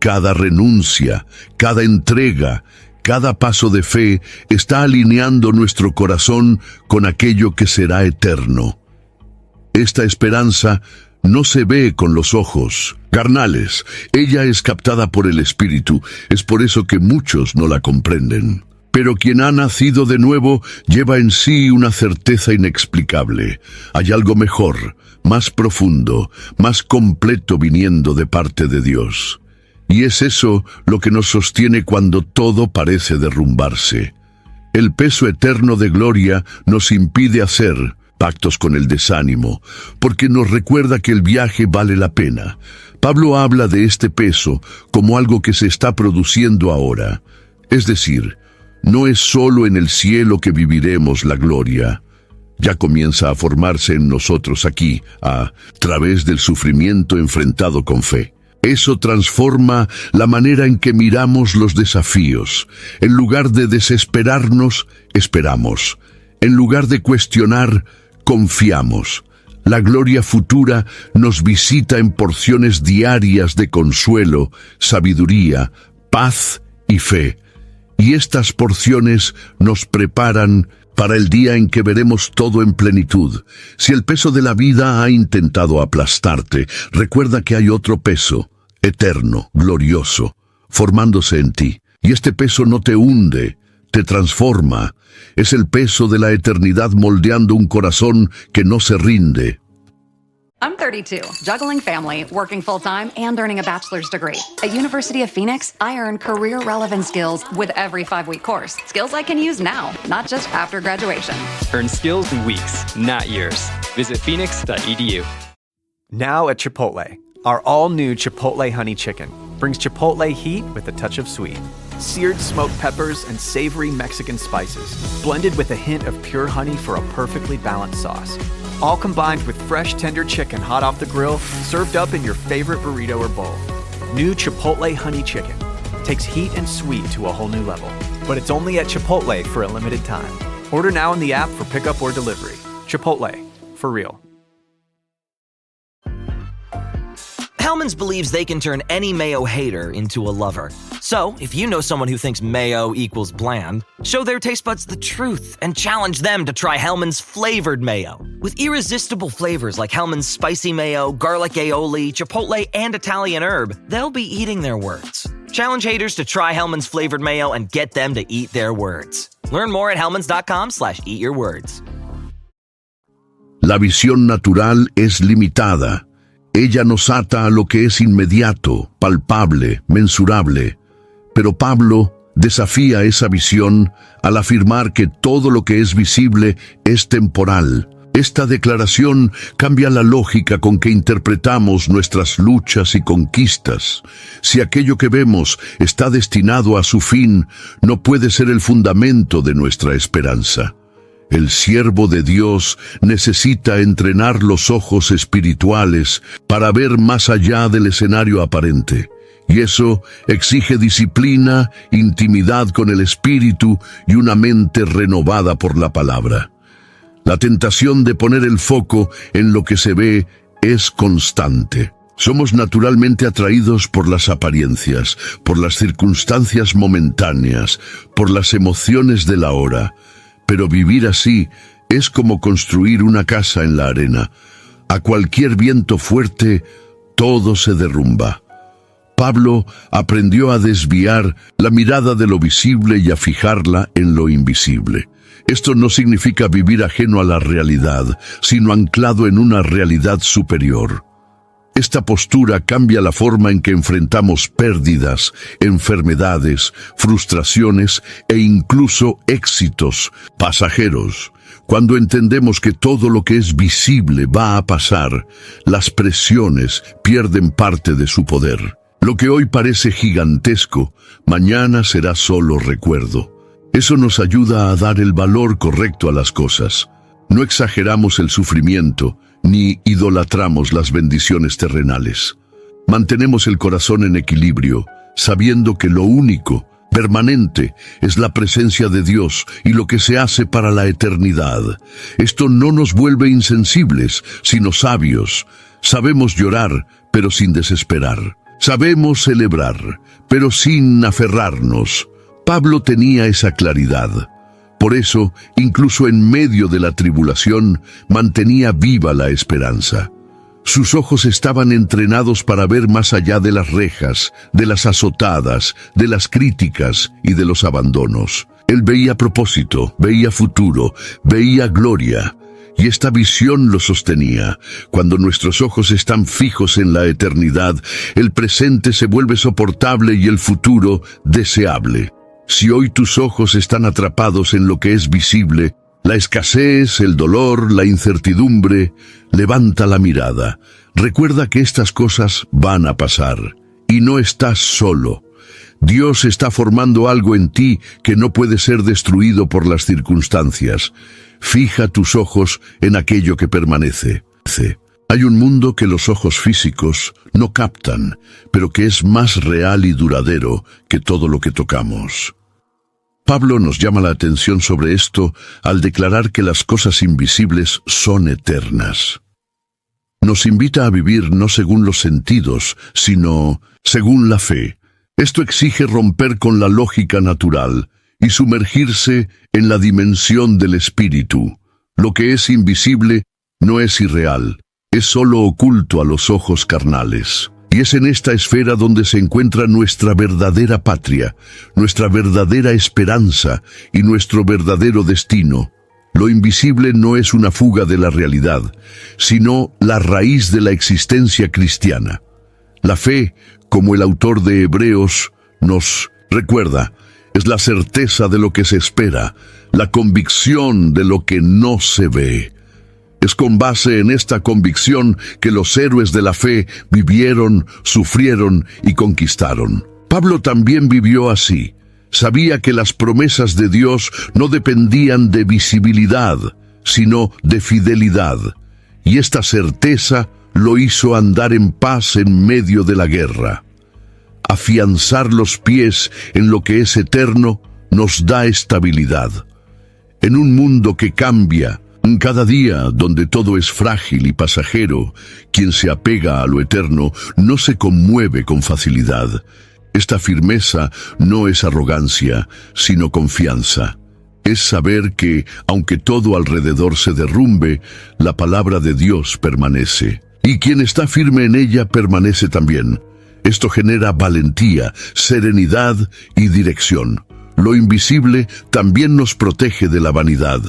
Cada renuncia, cada entrega, cada paso de fe está alineando nuestro corazón con aquello que será eterno. Esta esperanza no se ve con los ojos carnales. Ella es captada por el Espíritu. Es por eso que muchos no la comprenden. Pero quien ha nacido de nuevo lleva en sí una certeza inexplicable. Hay algo mejor, más profundo, más completo viniendo de parte de Dios. Y es eso lo que nos sostiene cuando todo parece derrumbarse. El peso eterno de gloria nos impide hacer pactos con el desánimo, porque nos recuerda que el viaje vale la pena. Pablo habla de este peso como algo que se está produciendo ahora. Es decir, no es solo en el cielo que viviremos la gloria. ya comienza a formarse en nosotros aquí, a través del sufrimiento enfrentado con fe. Eso transforma la manera en que miramos los desafíos. En lugar de desesperarnos, esperamos. En lugar de cuestionar, confiamos. La gloria futura nos visita en porciones diarias de consuelo, sabiduría, paz y fe. Y estas porciones nos preparan para el día en que veremos todo en plenitud. Si el peso de la vida ha intentado aplastarte, recuerda que hay otro peso, eterno, glorioso, formándose en ti. Y este peso no te hunde, te transforma. Es el peso de la eternidad moldeando un corazón que no se rinde. I'm 32, juggling family, working full-time, and earning a bachelor's degree. At University of Phoenix, I earn career-relevant skills with every 5-week course. Skills I can use now, not just after graduation. Earn skills in weeks, not years. Visit phoenix.edu. Now at Chipotle, our all-new Chipotle Honey Chicken brings Chipotle heat with a touch of sweet. Seared smoked peppers and savory Mexican spices, blended with a hint of pure honey for a perfectly balanced sauce. All combined with fresh, tender chicken hot off the grill, served up in your favorite burrito or bowl. New Chipotle Honey Chicken takes heat and sweet to a whole new level. But it's only at Chipotle for a limited time. Order now in the app for pickup or delivery. Chipotle, for real. Hellmann's believes they can turn any mayo hater into a lover. So, if you know someone who thinks mayo equals bland, show their taste buds the truth and challenge them to try Hellmann's flavored mayo. With irresistible flavors like Hellmann's spicy mayo, garlic aioli, chipotle, and Italian herb, they'll be eating their words. Challenge haters to try Hellmann's flavored mayo and get them to eat their words. Learn more at hellmanns.com/eatyourwords. La visión natural es limitada. Ella nos ata a lo que es inmediato, palpable, mensurable. Pero Pablo desafía esa visión al afirmar que todo lo que es visible es temporal. Esta declaración cambia la lógica con que interpretamos nuestras luchas y conquistas. Si aquello que vemos está destinado a su fin, no puede ser el fundamento de nuestra esperanza. El siervo de Dios necesita entrenar los ojos espirituales para ver más allá del escenario aparente. Y eso exige disciplina, intimidad con el Espíritu y una mente renovada por la palabra. La tentación de poner el foco en lo que se ve es constante. Somos naturalmente atraídos por las apariencias, por las circunstancias momentáneas, por las emociones de la hora. Pero vivir así es como construir una casa en la arena. A cualquier viento fuerte, todo se derrumba. Pablo aprendió a desviar la mirada de lo visible y a fijarla en lo invisible. Esto no significa vivir ajeno a la realidad, sino anclado en una realidad superior. Esta postura cambia la forma en que enfrentamos pérdidas, enfermedades, frustraciones e incluso éxitos pasajeros. Cuando entendemos que todo lo que es visible va a pasar, las presiones pierden parte de su poder. Lo que hoy parece gigantesco, mañana será solo recuerdo. Eso nos ayuda a dar el valor correcto a las cosas. No exageramos el sufrimiento, ni idolatramos las bendiciones terrenales. Mantenemos el corazón en equilibrio, sabiendo que lo único, permanente, es la presencia de Dios y lo que se hace para la eternidad. Esto no nos vuelve insensibles, sino sabios. Sabemos llorar, pero sin desesperar. Sabemos celebrar, pero sin aferrarnos. Pablo tenía esa claridad. Por eso, incluso en medio de la tribulación, mantenía viva la esperanza. Sus ojos estaban entrenados para ver más allá de las rejas, de las azotadas, de las críticas y de los abandonos. Él veía propósito, veía futuro, veía gloria. Y esta visión lo sostenía. Cuando nuestros ojos están fijos en la eternidad, el presente se vuelve soportable y el futuro deseable. Si hoy tus ojos están atrapados en lo que es visible, la escasez, el dolor, la incertidumbre, levanta la mirada. Recuerda que estas cosas van a pasar. Y no estás solo. Dios está formando algo en ti que no puede ser destruido por las circunstancias. Fija tus ojos en aquello que permanece. Hay un mundo que los ojos físicos no captan, pero que es más real y duradero que todo lo que tocamos. Pablo nos llama la atención sobre esto al declarar que las cosas invisibles son eternas. Nos invita a vivir no según los sentidos, sino según la fe. Esto exige romper con la lógica natural y sumergirse en la dimensión del espíritu. Lo que es invisible no es irreal, es solo oculto a los ojos carnales. Y es en esta esfera donde se encuentra nuestra verdadera patria, nuestra verdadera esperanza y nuestro verdadero destino. Lo invisible no es una fuga de la realidad, sino la raíz de la existencia cristiana. La fe, como el autor de Hebreos nos recuerda, es la certeza de lo que se espera, la convicción de lo que no se ve. Es con base en esta convicción que los héroes de la fe vivieron, sufrieron y conquistaron. Pablo también vivió así. Sabía que las promesas de Dios no dependían de visibilidad, sino de fidelidad. Y esta certeza lo hizo andar en paz en medio de la guerra. Afianzar los pies en lo que es eterno nos da estabilidad. En un mundo que cambia, cada día, donde todo es frágil y pasajero, quien se apega a lo eterno no se conmueve con facilidad. Esta firmeza no es arrogancia, sino confianza. Es saber que, aunque todo alrededor se derrumbe, la palabra de Dios permanece. Y quien está firme en ella permanece también. Esto genera valentía, serenidad y dirección. Lo invisible también nos protege de la vanidad.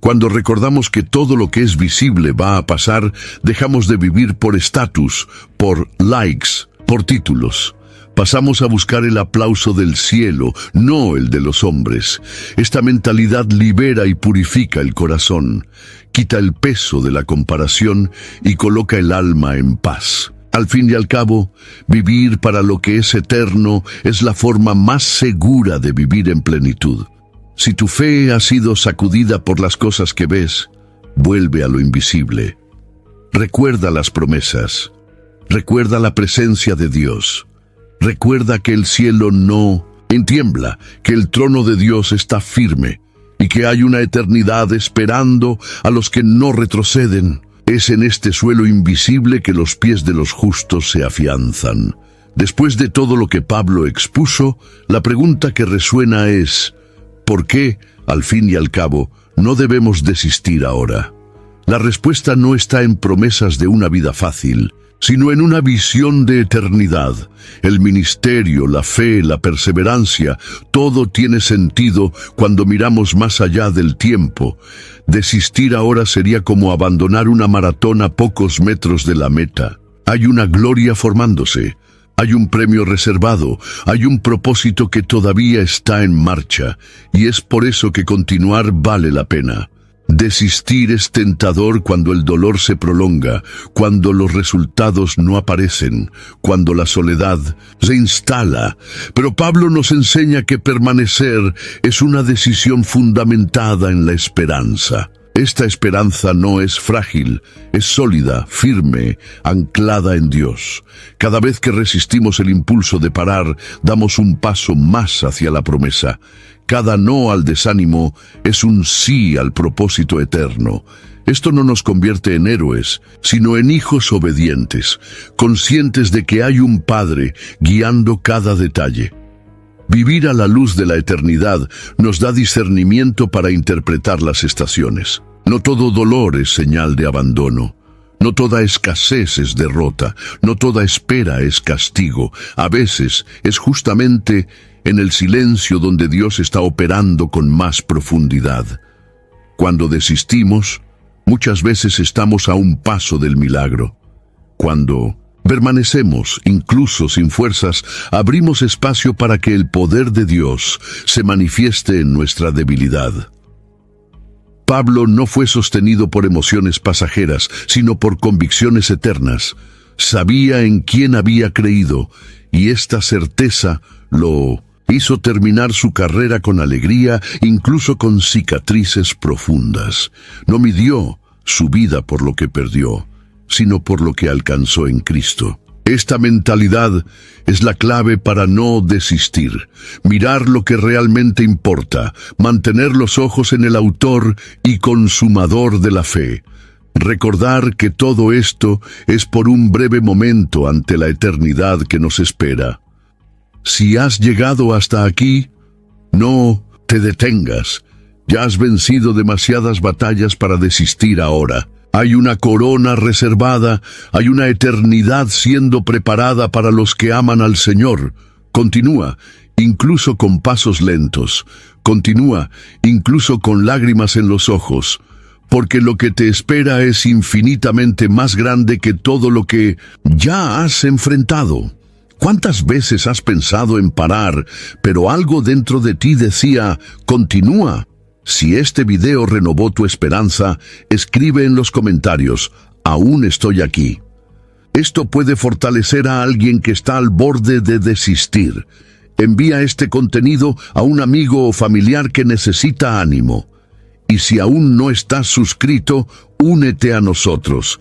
Cuando recordamos que todo lo que es visible va a pasar, dejamos de vivir por estatus, por likes, por títulos. Pasamos a buscar el aplauso del cielo, no el de los hombres. Esta mentalidad libera y purifica el corazón, quita el peso de la comparación y coloca el alma en paz. Al fin y al cabo, vivir para lo que es eterno es la forma más segura de vivir en plenitud. Si tu fe ha sido sacudida por las cosas que ves, vuelve a lo invisible. Recuerda las promesas. Recuerda la presencia de Dios. Recuerda que el cielo no tiembla, que el trono de Dios está firme y que hay una eternidad esperando a los que no retroceden. Es en este suelo invisible que los pies de los justos se afianzan. Después de todo lo que Pablo expuso, la pregunta que resuena es: ¿por qué, al fin y al cabo, no debemos desistir ahora? La respuesta no está en promesas de una vida fácil, sino en una visión de eternidad. El ministerio, la fe, la perseverancia, todo tiene sentido cuando miramos más allá del tiempo. Desistir ahora sería como abandonar una maratón a pocos metros de la meta. Hay una gloria formándose. Hay un premio reservado, hay un propósito que todavía está en marcha, y es por eso que continuar vale la pena. Desistir es tentador cuando el dolor se prolonga, cuando los resultados no aparecen, cuando la soledad se instala. Pero Pablo nos enseña que permanecer es una decisión fundamentada en la esperanza. Esta esperanza no es frágil, es sólida, firme, anclada en Dios. Cada vez que resistimos el impulso de parar, damos un paso más hacia la promesa. Cada no al desánimo es un sí al propósito eterno. Esto no nos convierte en héroes, sino en hijos obedientes, conscientes de que hay un Padre guiando cada detalle. Vivir a la luz de la eternidad nos da discernimiento para interpretar las estaciones. No todo dolor es señal de abandono. No toda escasez es derrota. No toda espera es castigo. A veces es justamente en el silencio donde Dios está operando con más profundidad. Cuando desistimos, muchas veces estamos a un paso del milagro. Cuando permanecemos, incluso sin fuerzas, abrimos espacio para que el poder de Dios se manifieste en nuestra debilidad. Pablo no fue sostenido por emociones pasajeras, sino por convicciones eternas. Sabía en quién había creído, y esta certeza lo Hizo terminar su carrera con alegría, incluso con cicatrices profundas. No midió su vida por lo que perdió, sino por lo que alcanzó en Cristo. Esta mentalidad es la clave para no desistir, mirar lo que realmente importa, mantener los ojos en el autor y consumador de la fe. Recordar que todo esto es por un breve momento ante la eternidad que nos espera. Si has llegado hasta aquí, no te detengas. Ya has vencido demasiadas batallas para desistir ahora. Hay una corona reservada, hay una eternidad siendo preparada para los que aman al Señor. Continúa, incluso con pasos lentos. Continúa, incluso con lágrimas en los ojos. Porque lo que te espera es infinitamente más grande que todo lo que ya has enfrentado. ¿Cuántas veces has pensado en parar, pero algo dentro de ti decía, continúa? Si este video renovó tu esperanza, escribe en los comentarios, aún estoy aquí. Esto puede fortalecer a alguien que está al borde de desistir. Envía este contenido a un amigo o familiar que necesita ánimo. Y si aún no estás suscrito, únete a nosotros.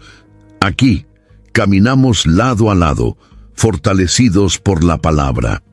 Aquí, caminamos lado a lado, fortalecidos por la palabra.